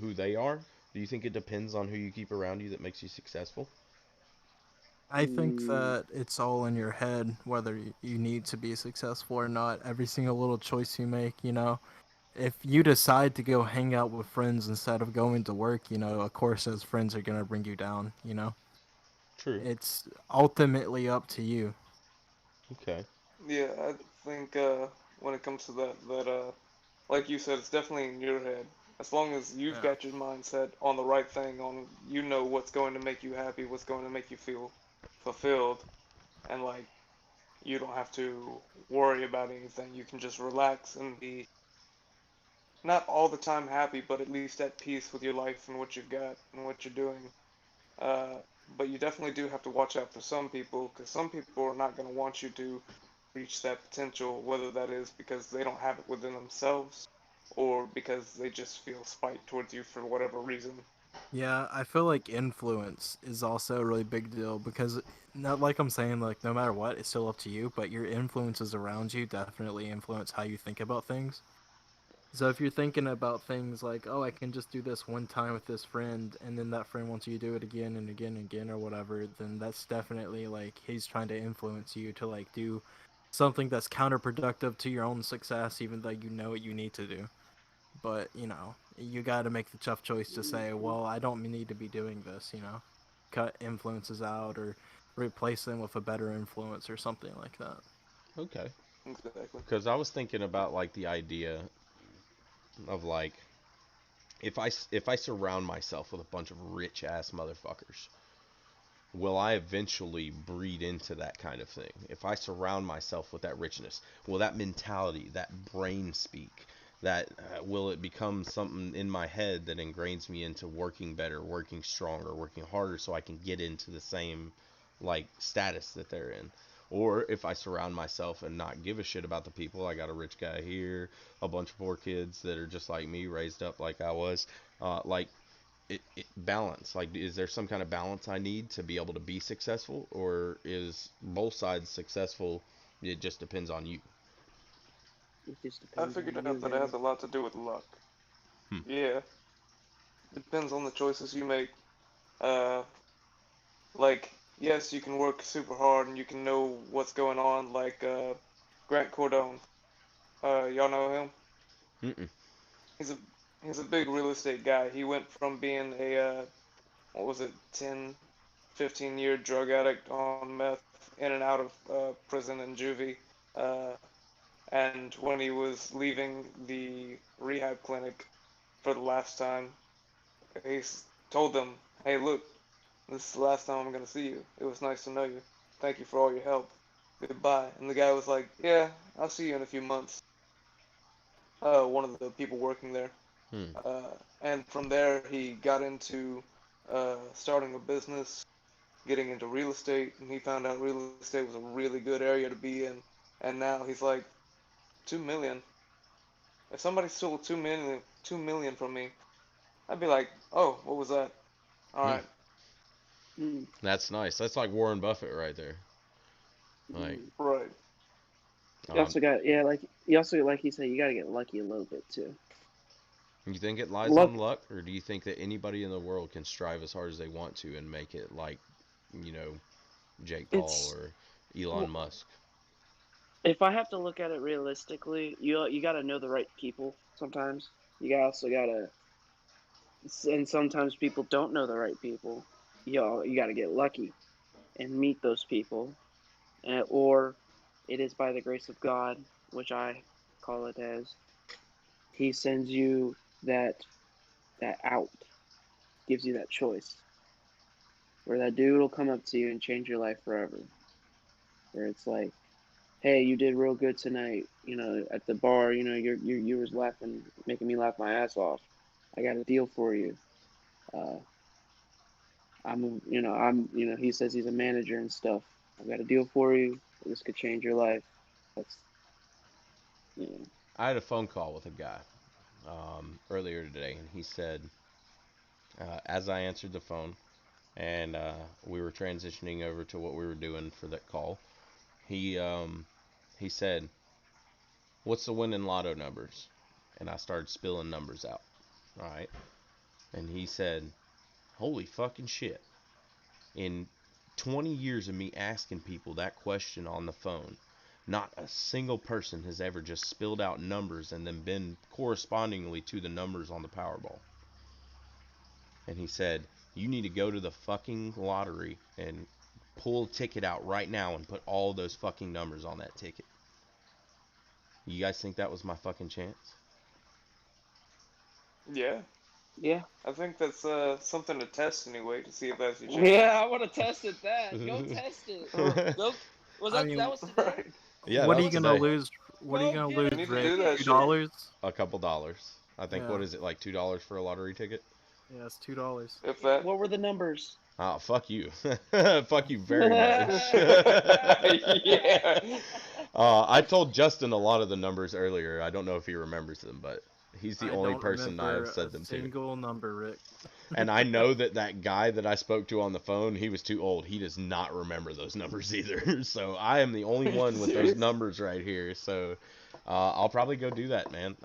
who they are? Do you think it depends on who you keep around you that makes you successful? I think Mm, that it's all in your head whether you need to be successful or not. Every single little choice you make, if you decide to go hang out with friends instead of going to work, of course those friends are going to bring you down. True. It's ultimately up to you. Okay. Yeah, I think when it comes to that like you said, it's definitely in your head. As long as you've Yeah. got your mindset on the right thing, on you know what's going to make you happy, what's going to make you feel fulfilled, and like you don't have to worry about anything. You can just relax and be not all the time happy, but at least at peace with your life and what you've got and what you're doing. Uh, but you definitely do have to watch out for some people because some people are not going to want you to reach that potential, whether that is because they don't have it within themselves or because they just feel spite towards you for whatever reason. Yeah, I feel like influence is also a really big deal because, not like I'm saying, like, no matter what, it's still up to you, but your influences around you definitely influence how you think about things. So if you're thinking about things like, oh, I can just do this one time with this friend, and then that friend wants you to do it again and again and again or whatever, then that's definitely like he's trying to influence you to like do something that's counterproductive to your own success, even though you know what you need to do. But you got to make the tough choice to say, well, I don't need to be doing this. Cut influences out or replace them with a better influence or something like that. Okay. Exactly. Because I was thinking about like the idea of like if I surround myself with a bunch of rich ass motherfuckers, will I eventually breed into that kind of thing? If I surround myself with that richness, will that mentality, that brain speak, that will it become something in my head that ingrains me into working better, working stronger, working harder so I can get into the same like status that they're in? Or if I surround myself and not give a shit about the people, I got a rich guy here, a bunch of poor kids that are just like me, raised up like I was, like balance, like, is there some kind of balance I need to be able to be successful, or is both sides successful? It just depends on you. It just I depends figured on out you, that it has really. a lot to do with luck. Hmm. Yeah, depends on the choices you make. Uh, like, yes, you can work super hard and you can know what's going on, like Grant Cardone. Y'all know him? Mm-mm. He's a he's a big real estate guy. He went from being a what was it, 10, 15-year drug addict on meth, in and out of prison and juvie. Uh, and when he was leaving the rehab clinic for the last time, told them, "Hey, look, this is the last time I'm gonna see you. It was nice to know you. Thank you for all your help. Goodbye." And the guy was like, "Yeah, I'll see you in a few months." One of the people working there. Hmm. And from there, he got into starting a business, getting into real estate, and he found out real estate was a really good area to be in. And now he's like, 2 million. If somebody stole 2 million, 2 million from me, I'd be like, oh, what was that? All Hmm. right, Mm, That's nice. That's like Warren Buffett right there. Like, mm. right. You um, also got yeah, like you also like you said, you got to get lucky a little bit too. you think it lies on Luck, luck, or do you think that anybody in the world can strive as hard as they want to and make it like, you know, Jake Paul it's or Elon well, Musk? if I have to look at it realistically, you got to know the right people. Sometimes also got to, and sometimes people don't know the right people. You got to get lucky and meet those people, or it is by the grace of God, which I call it as. He sends you that out, gives you that choice, where that dude will come up to you and change your life forever. Where it's like, hey, you did real good tonight. At the bar, you was laughing, making me laugh my ass off. I got a deal for you. Uh, he says he's a manager and stuff. I got a deal for you. This could change your life. That's, you know, I had a phone call with a guy earlier today, and he said, as I answered the phone, and we were transitioning over to what we were doing for that call, he he said, "What's the winning lotto numbers?" And I started spilling numbers out. All right, and he said, "Holy fucking shit!" In 20 years of me asking people that question on the phone, not a single person has ever just spilled out numbers and then been correspondingly to the numbers on the Powerball. And he said, "You need to go to the fucking lottery and pull a ticket out right now and put all those fucking numbers on that ticket." You guys think that was my fucking chance? Yeah, yeah, I think that's something to test anyway to see if that's your chance. yeah. I would have tested that. Go test it. Go. Was I that mean, was today? Right. Yeah, what that are was you Go gonna today. lose? What are you go gonna get You a lose, need to Rick? do that Two ticket. shit. dollars? A couple dollars. I think, what Yeah, is it, like $2 for a lottery ticket? yeah, it's $2. If that. What were the numbers? Oh, fuck you. Fuck you very much. Yeah. I told Justin a lot of the numbers earlier. I don't know if he remembers them, but He's the I only don't person I have remember a said them to. single number, Rick. And I know that that guy that I spoke to on the phone, he was too old. He does not remember those numbers either. So I am the only Are you one with those serious? numbers right here. So I'll probably go do that, man.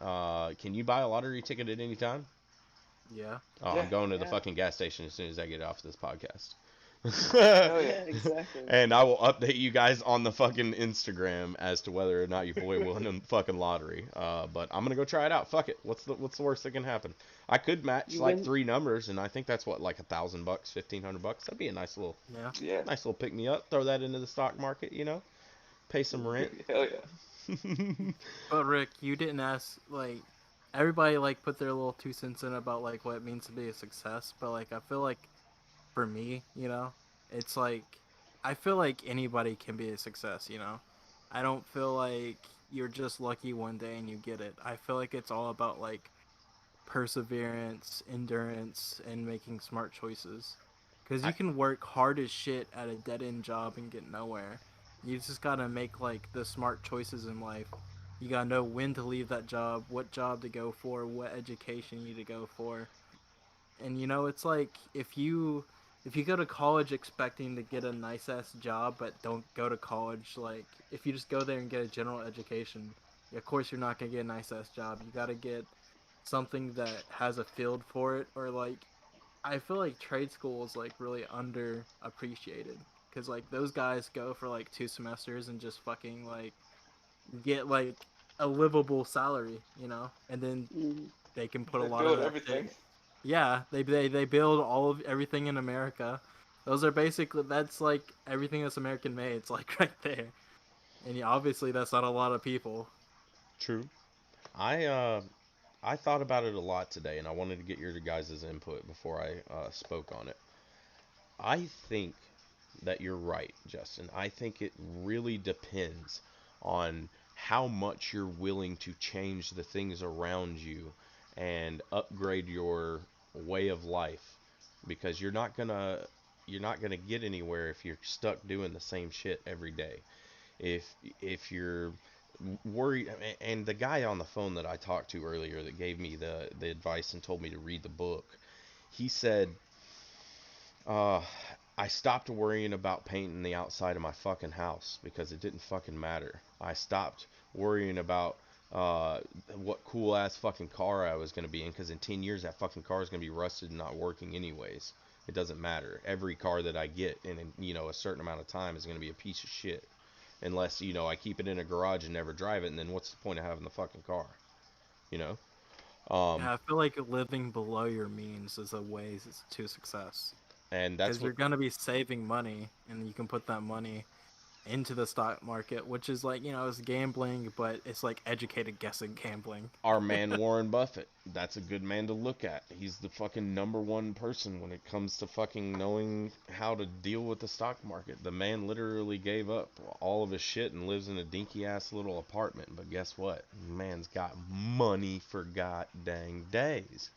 Can you buy a lottery ticket at any time? Yeah. Oh, I'm Yeah. going to the Yeah. fucking gas station as soon as I get off this podcast. Hell yeah. Yeah, exactly. And I will update you guys on the fucking Instagram as to whether or not your boy won the fucking lottery. But I'm gonna go try it out. Fuck it. What's the worst that can happen? I could match You like win. three numbers, and I think that's what, like $1,000, $1,500. That'd be a Yeah. Yeah. nice little pick me up. Throw that into the stock market, pay some rent. Hell yeah. But Rick, you didn't ask like everybody like put their little 2 cents in about like what it means to be a success, but like I feel like for me, it's like I feel like anybody can be a success. I don't feel like you're just lucky one day and you get it. I feel like it's all about like perseverance, endurance, and making smart choices. Because I, you can work hard as shit at a dead end job and get nowhere. You just gotta make like the smart choices in life. You gotta know when to leave that job, what job to go for, what education you need to go for. And it's like if you go to college expecting to get a nice ass job but don't go to college, like if you just go there and get a general education, of course you're not gonna get a nice ass job. You gotta get something that has a field for it, or like I feel like trade school is like really underappreciated because like those guys go for like 2 semesters and just fucking like get like a livable salary, and then Mm, they can put a They lot of build that shit. everything. Yeah, they build all of everything in America. Those are basically that's like everything that's American made. It's like right there, and obviously that's not a lot of people. true. I thought about it a lot today, and I wanted to get your guys' input before I spoke on it. I think that you're right, Justin. I think it really depends on how much you're willing to change the things around you and upgrade your way of life, because you're not gonna get anywhere if you're stuck doing the same shit every day. If you're worried, and the guy on the phone that I talked to earlier that gave me the advice and told me to read the book, he said, uh, I stopped worrying about painting the outside of my fucking house because it didn't fucking matter. I stopped worrying about uh, what cool ass fucking car I was gonna be in, because in 10 years that fucking car is gonna be rusted and not working anyways. It doesn't matter. Every car that I get in a certain amount of time is gonna be a piece of shit, unless I keep it in a garage and never drive it. And then what's the point of having the fucking car? You know. Um, Yeah, I feel like living below your means is a way to success and that's because what you're gonna be saving money, and you can put that money into the stock market, which is like it's gambling, but it's like educated guessing gambling. our man Warren Buffett. That's a good man to look at. He's the fucking number one person when it comes to fucking knowing how to deal with the stock market. The man literally gave up all of his shit and lives in a dinky ass little apartment. But guess what? Man's got money for god dang days.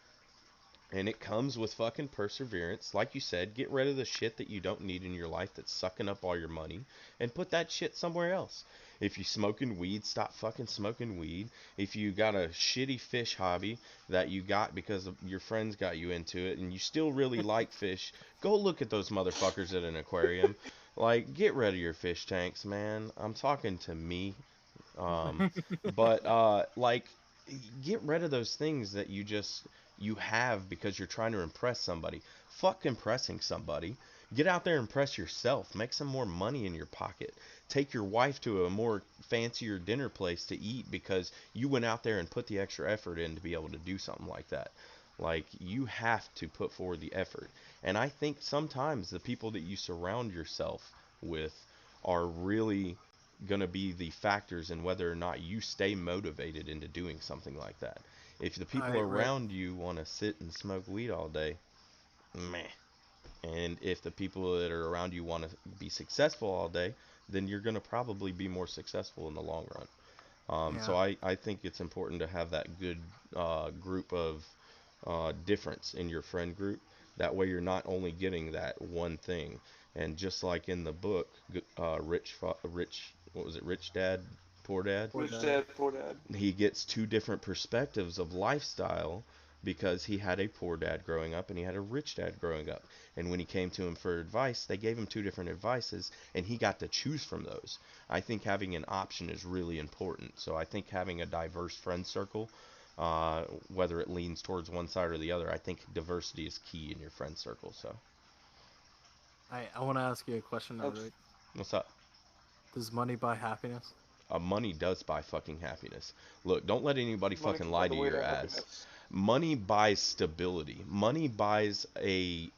And it comes with fucking perseverance. Like you said, get rid of the shit that you don't need in your life that's sucking up all your money and put that shit somewhere else. If you smoking weed, stop fucking smoking weed. If you got a shitty fish hobby that you got because your friends got you into it and you still really like fish, go look at those motherfuckers at an aquarium. Like, get rid of your fish tanks, man. I'm talking to me. Um, but like, get rid of those things that you have because you're trying to impress somebody. Fuck impressing somebody. Get out there and impress yourself. Make some more money in your pocket. Take your wife to a more fancier dinner place to eat because you went out there and put the extra effort in to be able to do something like that. Like, you have to put forward the effort. And I think sometimes the people that you surround yourself with are really going to be the factors in whether or not you stay motivated into doing something like that. If the All people right, Rick. around you want to sit and smoke weed all day, meh. And if the people that are around you want to be successful all day, then you're going to probably be more successful in the long run. So Yeah. I think it's important to have that good group of difference in your friend group. That way you're not only getting that one thing. And just like in the book, Rich, what was it, Rich Dad? Poor Dad. Poor Rich Dad. Dad, Poor Dad. He gets two different perspectives of lifestyle because he had a poor dad growing up and he had a rich dad growing up. And when he came to him for advice, they gave him two different advices and he got to choose from those. I think having an option is really important. So I think having a diverse friend circle, whether it leans towards one side or the other, I think diversity is key in your friend circle. So, I want to ask you a question now, Abs- Rick. what's up? Does money buy happiness? Money does buy fucking happiness. Look, don't let anybody Money fucking can lie buy to the way your to ass. happiness. Money buys stability. Money buys a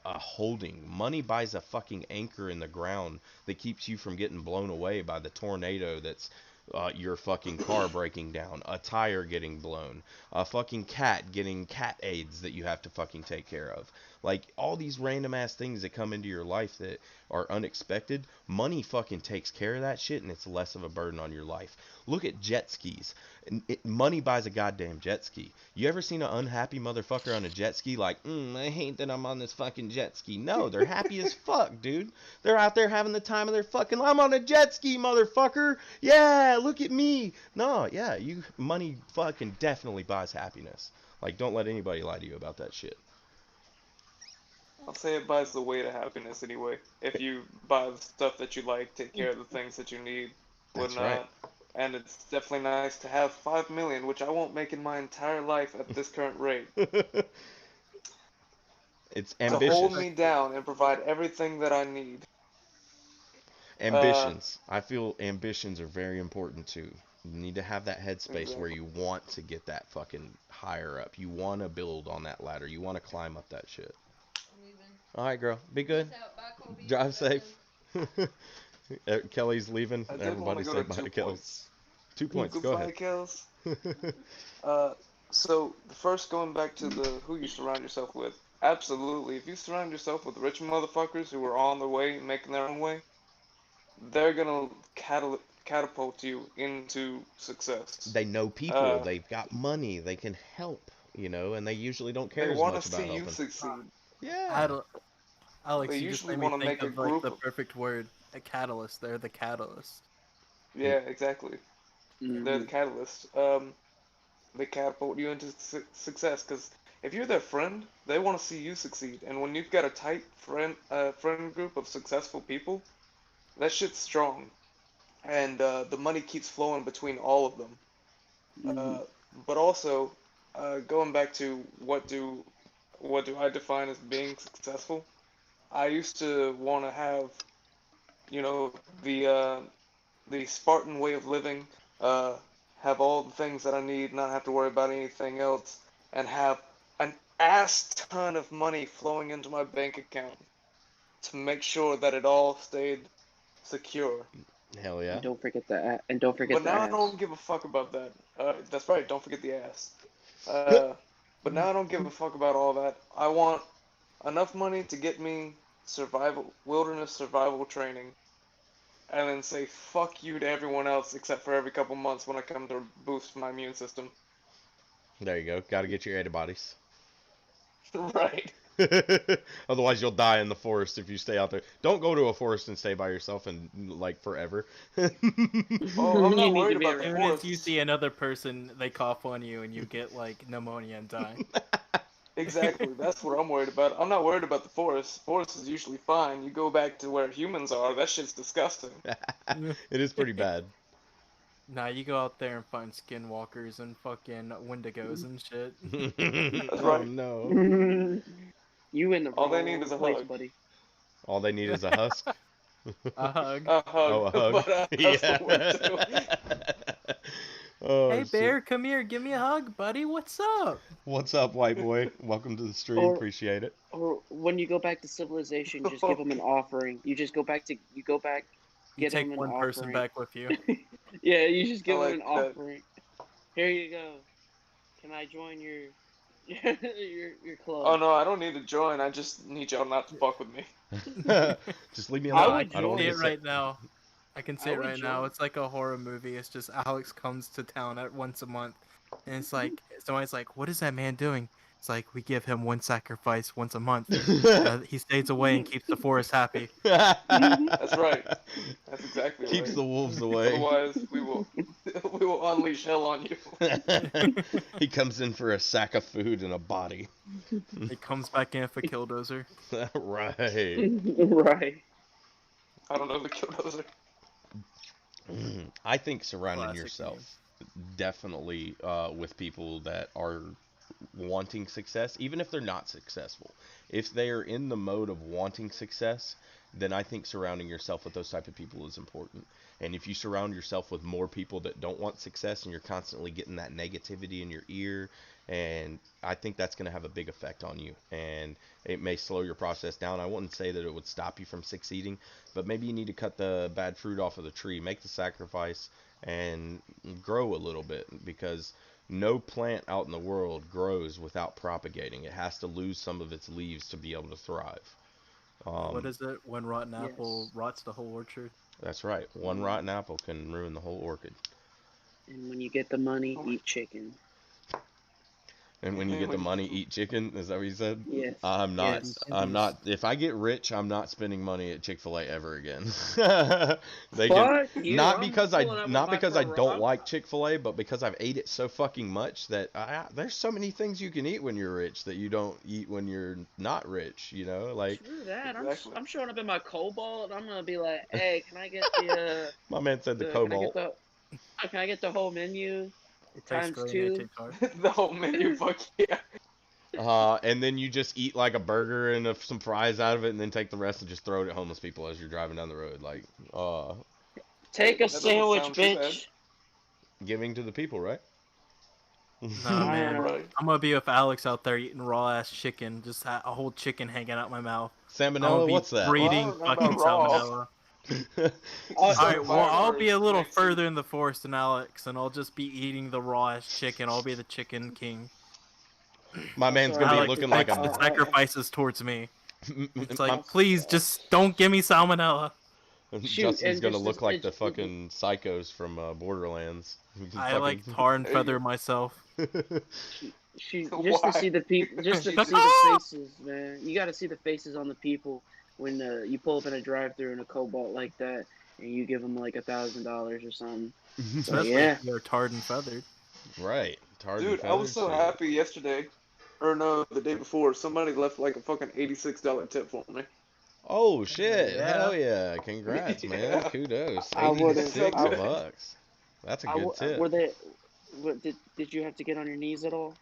holding. Money buys a fucking anchor in the ground that keeps you from getting blown away by the tornado that's your fucking car breaking down, a tire getting blown, a fucking cat getting cat AIDS that you have to fucking take care of. Like all these random ass things that come into your life that are unexpected, money fucking takes care of that shit and it's less of a burden on your life. Look at jet skis. Money buys a goddamn jet ski. You ever seen an unhappy motherfucker on a jet ski like, I hate that I'm on this fucking jet ski? No, they're happy as fuck, dude. They're out there having the time of their fucking life. I'm on a jet ski, motherfucker. Yeah, look at me. No, yeah, money fucking definitely buys happiness. Like, don't let anybody lie to you about that shit. I'll say it buys the way to happiness anyway. If you buy the stuff that you like, take care of the things that you need, That's right. whatnot. And it's definitely nice to have 5 million, which I won't make in my entire life at this current rate, It's to hold ambitious. me down and provide everything that I need. Uh, Ambitions. I feel ambitions are very important too. You need to have that headspace where exactly. you want to get that fucking higher up. You want to build on that ladder. You want to climb up that shit. All right, girl. Be good. Drive safe. Kelly's leaving. I did want Everybody to go say to bye to 2 Kelly. points. 2 points. Go Goodbye, ahead. Kels. Uh, so first going back to the who you surround yourself with. Absolutely, if you surround yourself with rich motherfuckers who are on their way, making their own way, they're gonna catapult you into success. They know people. Uh, They've got money. They can help. And they usually don't they care as want to much about see you helping. succeed. Yeah. Alex, They you just usually made me want to think make a of like group the of, perfect word, a catalyst. They're the catalyst. yeah, exactly. They're the Hmm. catalyst. They catapult you into success because if you're their friend, they want to see you succeed. And when you've got a tight friend group of successful people, that shit's strong. And the money keeps flowing between all of them. Hmm. Uh, but also, going back to what do I define as being successful? I used to want to have, the the Spartan way of living, uh, have all the things that I need, not have to worry about anything else, and have an ass ton of money flowing into my bank account to make sure that it all stayed secure. Hell And yeah. don't forget But the now I ass. don't give a fuck about that. That's right, don't forget the ass. Uh, but now I don't give a fuck about all that. I want enough money to get me wilderness survival training, and then say fuck you to everyone else except for every couple months when I come to boost my immune system. There you go. Got to get your antibodies. Right. Otherwise, you'll die in the forest if you stay out there. Don't go to a forest and stay by yourself and like forever. Oh, I'm You not need to worried be about the As around. soon as you forests. see another person, they cough on you and you get like pneumonia and die. Exactly, that's what I'm worried about. I'm not worried about the forest. Forest is usually fine. You go back to where humans are, that shit's disgusting. It is pretty bad. Nah, you go out there and find skinwalkers and fucking wendigos and shit. That's Oh right. no. You in the All they need wrong is a place, hug. buddy. All they need is a husk. A hug. A Oh, hug, a hug. but that's the word too. Yeah. Oh Hey shit. bear, come here, give me a hug, buddy. What's up? What's up, white boy? Welcome to the stream. Or Appreciate it. or when you go back to civilization, just give Oh, him an offering. You go back, You get take him an one person offering. back with you. Yeah, you just I give him like an that. offering. Here you go. Can I join your your Oh club? no, I don't need to join. I just need y'all not to fuck with me. Just leave me I No, alone. I would I can don't see need join. to it say. right now. I can see I it would right now. join. It's like a horror movie. It's just Alex comes to town at once a month, and it's like somebody's like, "What is that man doing?" It's like we give him one sacrifice once a month. He stays away and keeps the forest happy. That's right. That's exactly Keeps right. the wolves away. Otherwise, we will unleash hell on you. He comes in for a sack of food and a body. He comes back in for Killdozer. Right. Right. I don't know the killdozer. I think surrounding Classic yourself definitely with people that are wanting success, even if they're not successful. If they are in the mode of wanting success, then I think surrounding yourself with those type of people is important. And if you surround yourself with more people that don't want success and you're constantly getting that negativity in your ear, and I think that's going to have a big effect on you. And it may slow your process down. I wouldn't say that it would stop you from succeeding, but maybe you need to cut the bad fruit off of the tree, make the sacrifice, and grow a little bit, because no plant out in the world grows without propagating. It has to lose some of its leaves to be able to thrive. What Um, is it? When rotten apple Yes. rots the whole orchard. that's right. One rotten apple can ruin the whole orchid. And when you get the money, eat chicken. And when you get the money, eat chicken. Is that what you said? Yes. I'm not. Yes. I'm not. If I get rich, I'm not spending money at Chick-fil-A ever again. They can, Fuck you, not I'm because pulling I up not with my because I don't Ferrari. like Chick-fil-A, but because I've ate it so fucking much that there's so many things you can eat when you're rich that you don't eat when you're not rich. You know, like True that. Exactly. I'm showing up in my Cobalt. I'm gonna be like, hey, can I get the my man said, the can I get Cobalt. can I get the whole menu It tastes times great and it 2? tastes hard. The whole menu, fuck yeah. And then you just eat like a burger and some fries out of it, and then take the rest and just throw it at homeless people as you're driving down the road. Like, Take a That doesn't sandwich, sound too bad. bitch. giving to the people, right? Nah, I man. Right. I'm gonna be with Alex out there eating raw ass chicken, just a whole chicken hanging out my mouth. I'm gonna Salmonella, be what's that? breeding Well, I don't know fucking about raw. salmonella. Oh, Alright, well, I'll be a little Makes further sense. in the forest than Alex, and I'll just be eating the raw ass chicken. I'll be the chicken king. My man's Also, gonna be Alex looking like makes the a. sacrifices towards me. It's like, my, please, just don't give me salmonella. Shoot, Justin's and gonna just look like the it, fucking psychos from Borderlands. I like tar and There feather you myself. shoot, Why? just to see the people, just to see the faces, man. You got to see the faces on the people when you pull up in a drive-through in a Cobalt like that, and you give them like $1,000 or something. So Especially yeah, if you're tarred and feathered. Right, tarred and Dude, I was feathered. so shit. happy yesterday, or no, the day before. Somebody left like a fucking $86 tip for me. Oh shit! Yeah. Hell yeah! Congrats, man. Yeah. Kudos. I would've- 86 I- bucks. That's a good tip. were they? Did you have to get on your knees at all?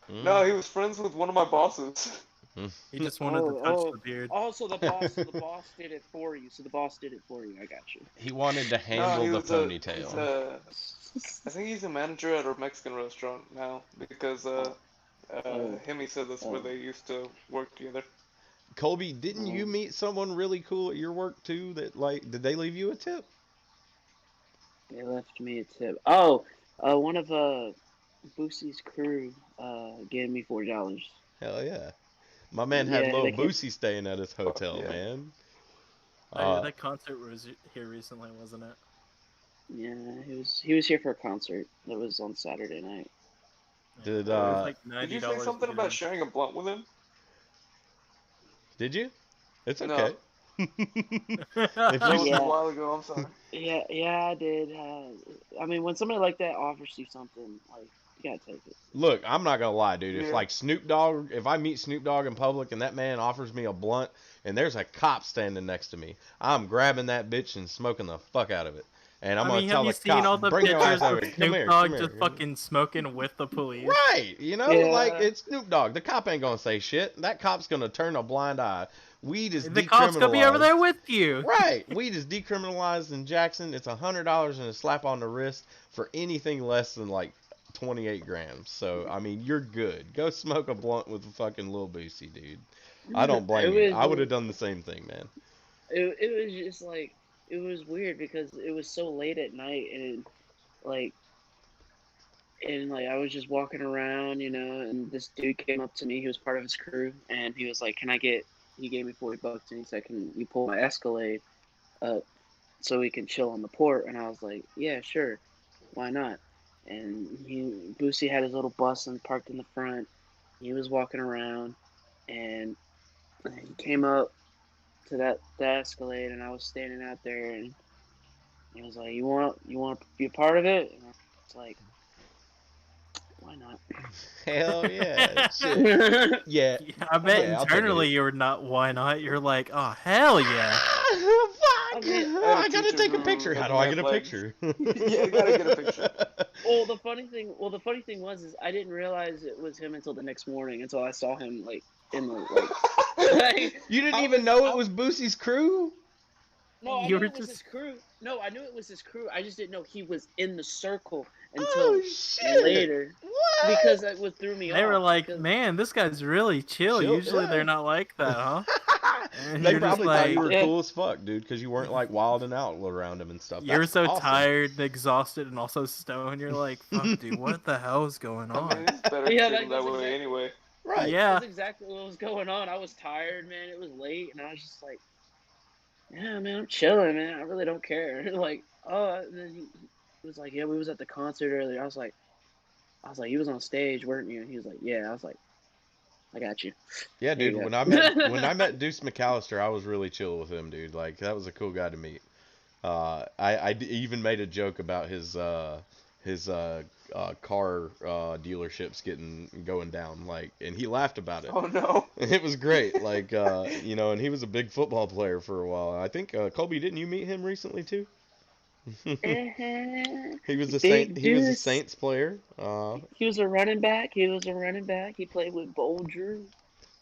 No, he was friends with one of my bosses. He just wanted to touch Oh, the beard. Also, the boss did it for you. So the boss did it for you. I got you. He wanted to No, handle he the was ponytail. I think he's a manager at a Mexican restaurant now because Hemi said that's where they used to work together. Colby, didn't you meet someone really cool at your work too? That like, did they leave you a tip? They left me a tip. Oh, one of Boosie's crew gave me $40. Hell yeah. My man had Yeah, little they came. Boosie staying at his hotel, yeah. man. Oh, yeah, that concert was here recently, wasn't it? Yeah, he was here for a concert that was on Saturday night. Did It was like Did you $90 say something to get about in. sharing a blunt with him? did you? It's No. okay. If That was you a Yeah. while ago. I'm sorry. Yeah, I did. I mean, when somebody like that offers you something, like you gotta take it. look, I'm not gonna lie, dude. If Yeah. like Snoop Dogg, if I meet Snoop Dogg in public and that man offers me a blunt and there's a cop standing next to me, I'm grabbing that bitch and smoking the fuck out of it. And I'm I gonna mean, tell have you the seen all cop, the bring your ass pictures over of here. Come Snoop here, Dogg come just here. fucking smoking with the police? Right, you know, Yeah. like it's Snoop Dogg. The cop ain't gonna say shit. That cop's gonna turn a blind eye. Weed is The cop's gonna be over there decriminalized. with you. Right, weed is decriminalized in Jackson. It's $100 and a slap on the wrist for anything less than like 28 grams. So I mean, you're good. Go smoke a blunt with a fucking Lil Boosie, dude. I don't blame you. I would have done the same thing, man. It was just like it was weird because it was so late at night like and I was just walking around, and this dude came up to me. He was part of his crew, and he was like, "Can I get?" He gave me $40, and he said, "Can you pull my Escalade up so we can chill on the port?" And I was like, "Yeah, sure, why not?" and Boosie had his little bus and parked in the front. He was walking around, and he came up to the Escalade, and I was standing out there, and he was like, "You want to be a part of it?" And I was like, "Why not?" Hell yeah, shit. Yeah, Yeah, I bet yeah, I'll take a internally hit. you were not. Why not? You're like, oh hell yeah. Fuck! mean, I gotta teacher take a who picture. How do didn't I have get a legs. picture? Yeah, gotta get a picture. Well, the funny thing was is I didn't realize it was him until the next morning, until I saw him like in the like. You didn't I even know it I- was Boosie's crew? No, I You knew were it was just his crew. No, I knew it was his crew. I just didn't know he was in the circle Oh until shit! later What? because it would threw me they were off. like, Because man, this guy's really chill. Chill, Usually yeah. they're not like that, huh? And They you're just probably thought you like, were Yeah. cool as fuck, dude, because you weren't like wilding out around him and stuff. you're That's so awesome. tired and exhausted and also stoned. You're like, fuck, dude, what the hell is going I on? mean, it's better Yeah, to treat him that's that way exactly anyway. Right. Yeah. that's exactly what was going on. I was tired, man. It was late, and I was just like, "Yeah, man, I'm chilling, man. I really don't care." Like, oh, and then he was like, "Yeah, we was at the concert earlier." I was like, "You was on stage, weren't you?" And he was like, "Yeah." I was like, "I got you. Yeah, Here dude. you When go." I met Deuce McAllister, I was really chill with him, dude. Like that was a cool guy to meet. I even made a joke about his car dealerships going down, like, and he laughed about it. Oh no. It was great, like, and he was a big football player for a while. I think Colby, didn't you meet him recently too? He was a Saint. Big He was a Deuce. Saints player. He was a running back. He was a running back. He played with Old Drew.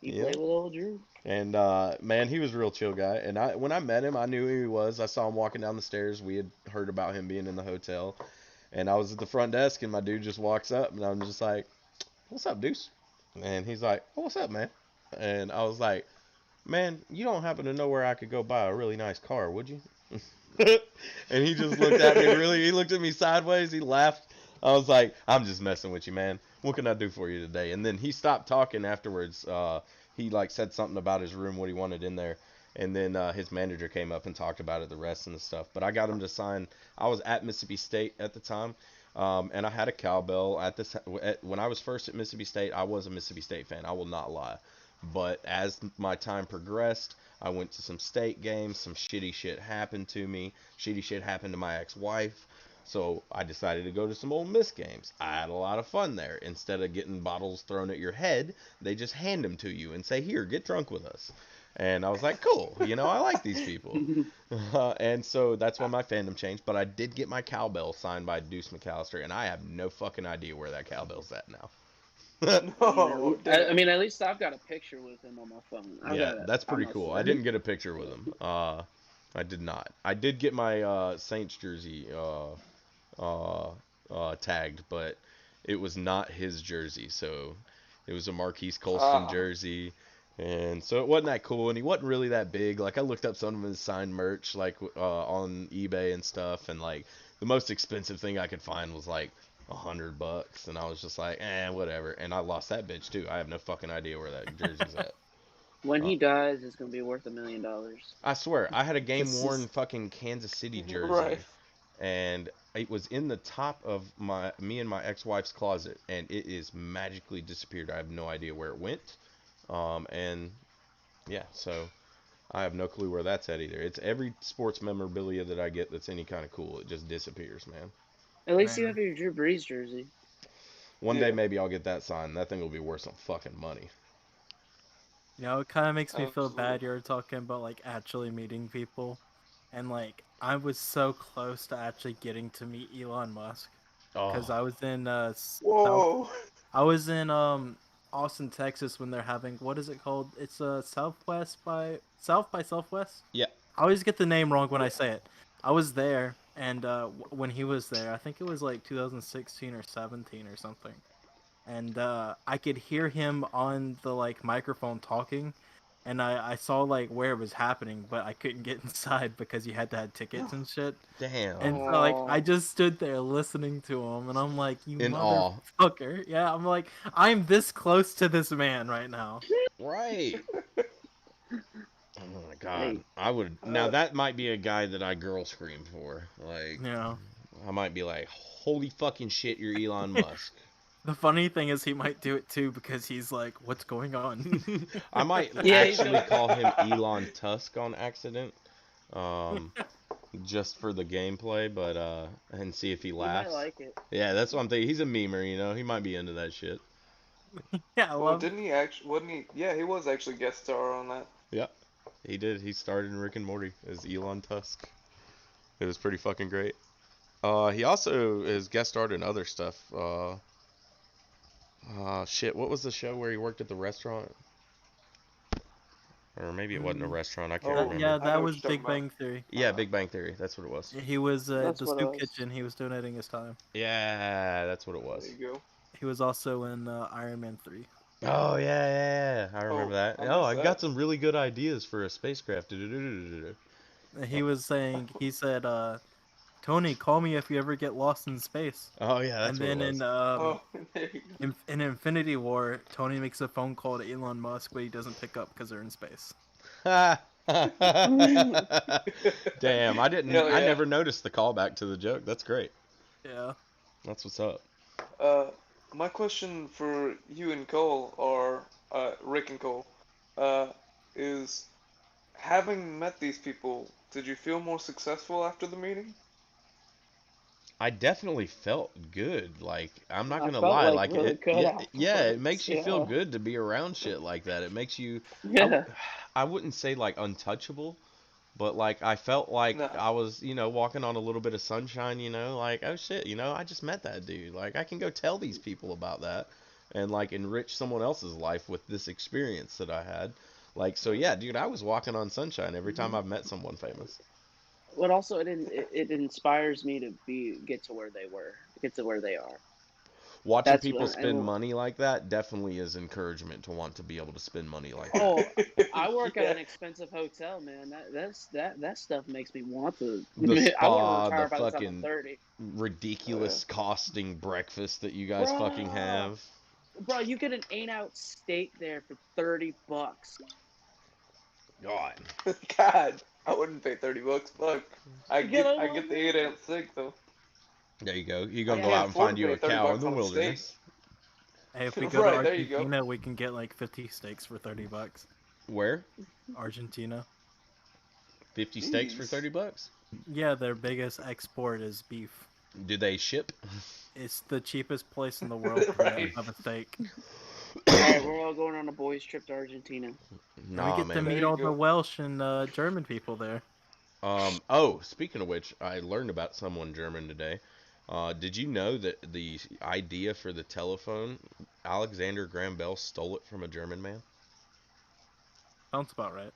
He Yeah. played with Old Drew. And man, he was a real chill guy. And when I met him, I knew who he was. I saw him walking down the stairs. We had heard about him being in the hotel. And I was at the front desk, and my dude just walks up, and I'm just like, "What's up, Deuce?" And he's like, "Oh, what's up, man?" And I was like, "Man, you don't happen to know where I could go buy a really nice car, would you?" And he just looked at me really. He looked at me sideways. He laughed. I was like, "I'm just messing with you, man. What can I do for you today?" And then he stopped talking afterwards. He like said something about his room, what he wanted in there. And then his manager came up and talked about it, the rest and the stuff. But I got him to sign. I was at Mississippi State at the time, and I had a cowbell when I was first at Mississippi State. I was a Mississippi State fan. I will not lie. But as my time progressed, I went to some state games. Some shitty shit happened to me. Shitty shit happened to my ex-wife. So I decided to go to some Ole Miss games. I had a lot of fun there. Instead of getting bottles thrown at your head, they just hand them to you and say, "Here, get drunk with us." And I was like, cool, I like these people. And so that's when my fandom changed. But I did get my cowbell signed by Deuce McAllister, and I have no fucking idea where that cowbell's at now. No. I mean, at least I've got a picture with him on my phone. I've Yeah, got it that's on pretty my cool. I phone. didn't get a picture with him. I did not. I did get my Saints jersey tagged, but it was not his jersey. So it was a Marquise Colston Ah. jersey, and so it wasn't that cool. And he wasn't really that big. Like I looked up some of his signed merch, like on eBay and stuff, and like the most expensive thing I could find was like $100, and I was just like, whatever. And I lost that bitch too. I have no fucking idea where that jersey's at. When Uh, he dies, it's gonna be worth $1 million. I swear, I had a game This worn is fucking Kansas City Right. jersey, and it was in the top of me and my ex-wife's closet, and it is magically disappeared. I have no idea where it went. And yeah, so I have no clue where that's at either. It's every sports memorabilia that I get that's any kind of cool, it just disappears, man. at least you man. have your Drew Brees jersey. One day Yeah. maybe I'll get that signed. That thing will be worth some fucking money. It kind of makes me feel Absolutely. bad you're talking about like actually meeting people, and like I was so close to actually getting to meet Elon Musk because Oh, I was in Whoa. I was in Austin, Texas when they're having what is it called? It's South by Southwest. yeah. I always get the name wrong when I say it. I was there, and when he was there, I think it was like 2016 or 17 or something. And I could hear him on the like microphone talking, and I saw like where it was happening, but I couldn't get inside because you had to have tickets and shit. Damn. And so like I Oh, just stood there listening to him, and I'm like, you In awe. motherfucker. Yeah, I'm like, I'm this close to this man right now. Right. Oh my god. hey, I would now that might be a guy that I girl scream for. Like You know. I might be like, holy fucking shit, you're Elon Musk. The funny thing is, he might do it too because he's like, "What's going on?" I might Yeah, he's actually gonna. call him Elon Tusk on accident, um, just for the gameplay, but and see if he He might laughs. like it. Yeah, that's what I'm thinking. He's a memer, you know. He might be into that shit. Yeah, I Well, love. didn't he actually? Wasn't he? Yeah, he was actually guest star on that. Yeah, he did. He started in Rick and Morty as Elon Tusk. It was pretty fucking great. He also is guest starred in other stuff. Shit, what was the show where he worked at the restaurant? Or maybe it wasn't a Mm, restaurant. I can't Oh, remember. yeah, I know that what was you're talking Big about. Bang Theory. Yeah, Big Bang Theory. That's what it was. He was at That's the what it soup was. kitchen. He was donating his time. Yeah, that's what it There was. you go. He was also in Iron Man 3. Oh yeah. I remember Oh, that. I Oh, missed I got that. some really good ideas for a spacecraft. Du-du-du-du-du-du. He was saying, he said, "Tony, call me if you ever get lost in space." Oh yeah, And that's what it then was. Oh, there you go. in Infinity War, Tony makes a phone call to Elon Musk, but he doesn't pick up because they're in space. Damn, Hell I yeah. never noticed the callback to the joke. That's great. Yeah. That's what's up. Uh, my question for you and Cole, or Rick and Cole, uh, is having met these people, did you feel more successful after the meeting? I definitely felt good. Like, I'm not I gonna felt lie. like Like really it, good yeah, it afterwards. makes you feel Yeah. good to be around shit like that. It makes you, I, Yeah. I wouldn't say like untouchable, but like I felt like No. I was, walking on a little bit of sunshine. Like, oh shit, I just met that dude. Like, I can go tell these people about that, and like enrich someone else's life with this experience that I had. Like, so yeah, dude, I was walking on sunshine every time Mhm. I've met someone famous. But also, it inspires me to get to where get to where they are. Watching That's people what, spend and money like that definitely is encouragement to want to be able to spend money like that. oh, I work at Yeah. an expensive hotel, man. That stuff makes me want to. The I want to spa, the retire by the time I'm fucking 30, Yeah. ridiculous costing breakfast that you guys fucking bro. have. Bro, you get an 8-ounce steak there for $30. God. God, I wouldn't pay $30. Fuck. I You get get a I get the 8 ounce steak though. There you go. You're I gonna go yeah. out can't and afford find to you pay a 30 cow in bucks the on a steak. wilderness. Hey, if we go to Right, there you go. Argentina, we can get like 50 steaks for $30. Where? Argentina. 50 steaks for Jeez. 30 bucks? Yeah, their biggest export is beef. Do they ship? It's the cheapest place in the world to Right. have a steak. All right, we're all going on a boys' trip to Argentina. And we Nah, get to man. There meet you all the go. Welsh and German people there. Oh, speaking of which, I learned about someone German today. Did you know that the idea for the telephone, Alexander Graham Bell stole it from a German man? Sounds about right.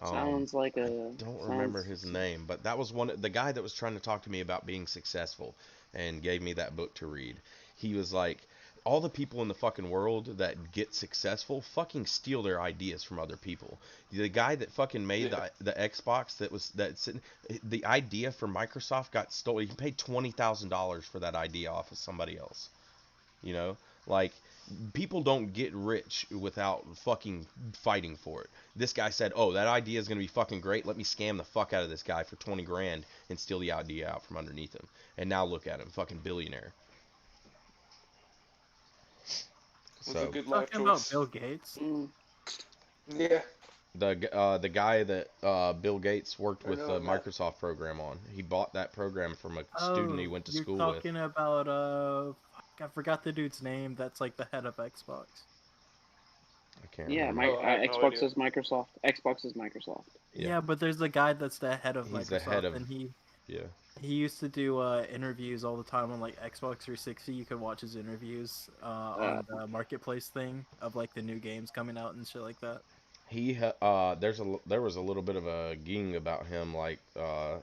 Um, Sounds like I a don't remember sounds. his name, but that was the guy that was trying to talk to me about being successful and gave me that book to read. He was like, all the people in the fucking world that get successful fucking steal their ideas from other people. The guy that fucking made Yeah. the Xbox the idea for Microsoft got stolen. He paid $20,000 for that idea off of somebody else. You know, like people don't get rich without fucking fighting for it. This guy said, "Oh, that idea is gonna be fucking great. Let me scam the fuck out of this guy for 20 grand and steal the idea out from underneath him." And now look at him, fucking billionaire. Was a So good life Talking about choice. Bill Gates. Mm, Yeah. the guy that Bill Gates worked I with know the him, Matt. Microsoft program on, he bought that program from a student he Oh, went to you're school with. talking about fuck, I forgot the dude's name. That's like the head of Xbox. I can't yeah, remember. my Oh, I have no Xbox idea. is Microsoft. Xbox is Microsoft. Yeah, Yeah, but there's a guy that's the head of he's the head Microsoft, of and yeah. he used to do interviews all the time on like Xbox 360. You could watch his interviews Uh, on the marketplace thing of like the new games coming out and shit like that. There was a little bit of a ging about him, like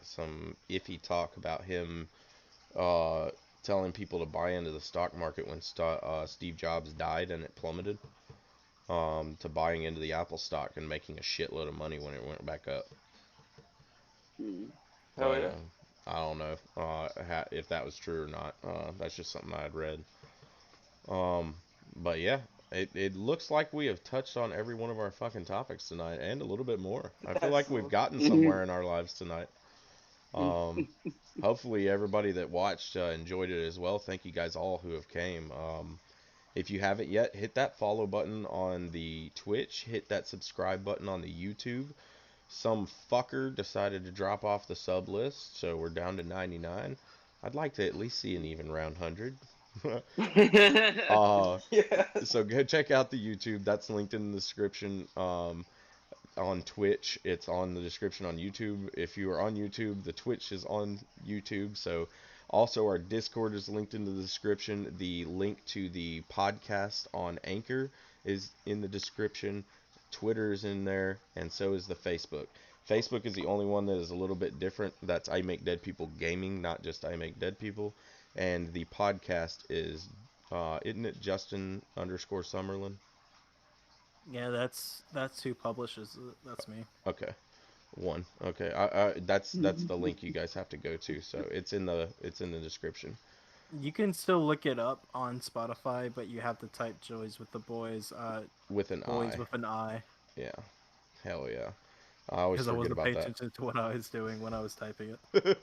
some iffy talk about him uh telling people to buy into the stock market when Steve Jobs died and it plummeted, to buying into the Apple stock and making a shitload of money when it went back up. mm. Hell But yeah. I don't know if that was true or not. That's just something I had read. Um, but yeah, it looks like we have touched on every one of our fucking topics tonight and a little bit more. I feel like we've Excellent. gotten Mhm. somewhere in our lives tonight. Um, hopefully everybody that watched enjoyed it as well. Thank you guys all who have came. If you haven't yet, hit that follow button on the Twitch, hit that subscribe button on the YouTube. Some fucker decided to drop off the sub list, so we're down to 99. I'd like to at least see an even round 100. uh, Yeah. so go check out the YouTube. That's linked in the description. On Twitch, it's on the description on YouTube. If you are on YouTube, the Twitch is on YouTube. So also our Discord is linked in the description. The link to the podcast on Anchor is in the description. Twitter is in there, and so is the Facebook. Facebook is the only one that is a little bit different. That's I Make Dead People Gaming, not just I Make Dead People. And the podcast is, isn't it Justin underscore Summerlin? Yeah, that's who publishes it. That's me. Okay. One. Okay. That's the link you guys have to go to. So it's in the description. You can still look it up on Spotify, but you have to type Joyz with the boys. With an Boys I. with an I. Yeah. Hell yeah. I always Because I forget wasn't paying about attention to what I was doing when I was typing that.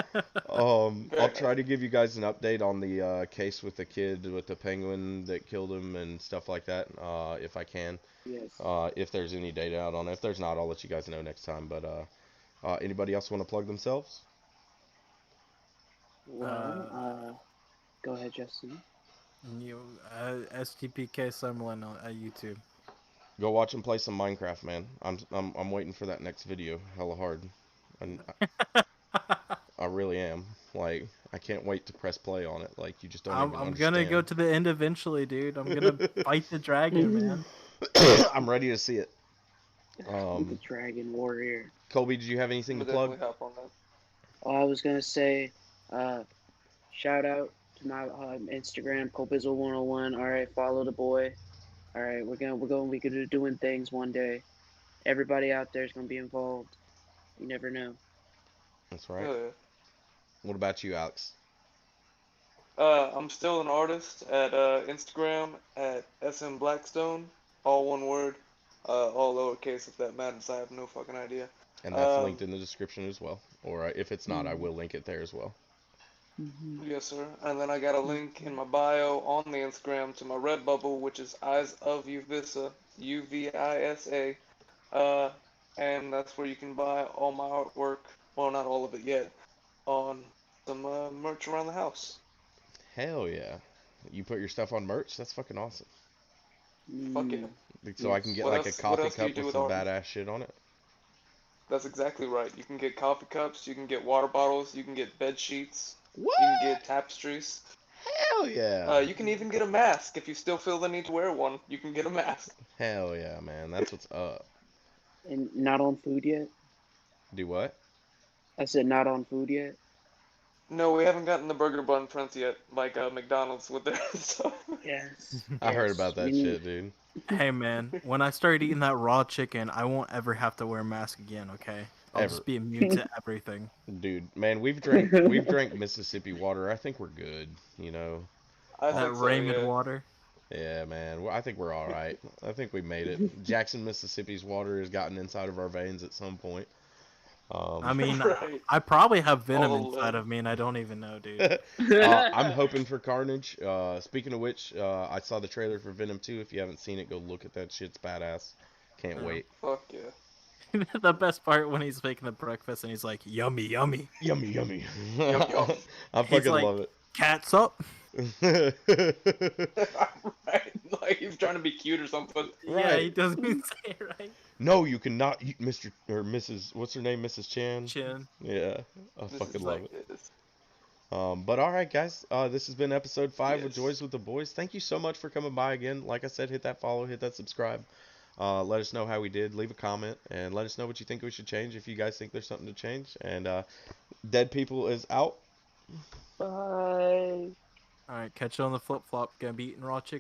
it. I'll try to give you guys an update on the case with the kid with the penguin that killed him and stuff like that, if I can. Yes. If there's any data out on it. If there's not, I'll let you guys know next time. But anybody else want to plug themselves? Well, go ahead, Justin. You STPK Summerlin on YouTube. Go watch him play some Minecraft, man. I'm waiting for that next video, hella hard. And I really am. Like, I can't wait to press play on it. Like, you just don't even I'm understand. gonna go to the end eventually, dude. I'm gonna fight the dragon, man. I'm ready to see it. The Dragon Warrior. Colby, did you have anything I'm to definitely plug? hop on that. Oh, I was gonna say, shout out to my Instagram, Copizzle101. All right, follow the boy. All right, we're gonna be good at doing things one day. Everybody out there is gonna be involved. You never know. That's right. Hell yeah. What about you, Alex? I'm still an artist at Instagram at SM Blackstone, all one word, all lowercase if that matters. I have no fucking idea. And that's linked in the description as well. Or if it's not, I Mm. will link it there as well. Yes, sir. And then I got a link in my bio on the Instagram to my Redbubble, which is Eyes of Uvisa, Uvisa. And that's where you can buy all my artwork. Well, not all of it yet. On some merch around the house. Hell yeah. You put your stuff on merch? That's fucking awesome. Fuck yeah. So I can get What like else- a what coffee else do you cup do with with some art? badass shit on it. That's exactly right. You can get coffee cups, you can get water bottles, you can get bed sheets, What? you can get tapestries. Hell yeah. You can even get a mask if you still feel the need to wear one. You can get a mask. Hell yeah, man. That's what's up. And not on food yet. Do what? I said not on food yet. No, we haven't gotten the burger bun prints yet, like McDonald's with their stuff. Yes. I heard Yes, about that we need- shit, dude. Hey, man. When I start eating that raw chicken, I won't ever have to wear a mask again. Okay? I'll Ever. just be immune to everything. Dude, man, we've drank Mississippi water. I think we're good, you know. I That think so, Raymond yeah. water. Yeah, man. I think we're all right. I think we made it. Jackson, Mississippi's water has gotten inside of our veins at some point. I mean, Right. I probably have venom All inside the- of me, and I don't even know, dude. I'm hoping for Carnage. Speaking of which, I saw the trailer for Venom 2. If you haven't seen it, go look at that. Shit's badass. Can't Yeah. wait. Fuck yeah. The best part when he's making the breakfast and he's like, "Yummy, yummy, Yummy, yummy. Yum, yum. I He's fucking like- love cats up." it. Right? Like he's trying to be cute or something. Yeah, he Right. doesn't even say it right. No, you cannot eat Mr. or Mrs. What's her name? Mrs. Chan. Chin. Yeah, I This fucking is love like it. this. But all right, guys. This has been episode 5 with Yes. Joyz with the Boys. Thank you so much for coming by again. Like I said, hit that follow, hit that subscribe. Let us know how we did. Leave a comment and let us know what you think we should change if you guys think there's something to change. And Dead People is out. Bye. All right, catch you on the flip flop. Gonna be eating raw chicken.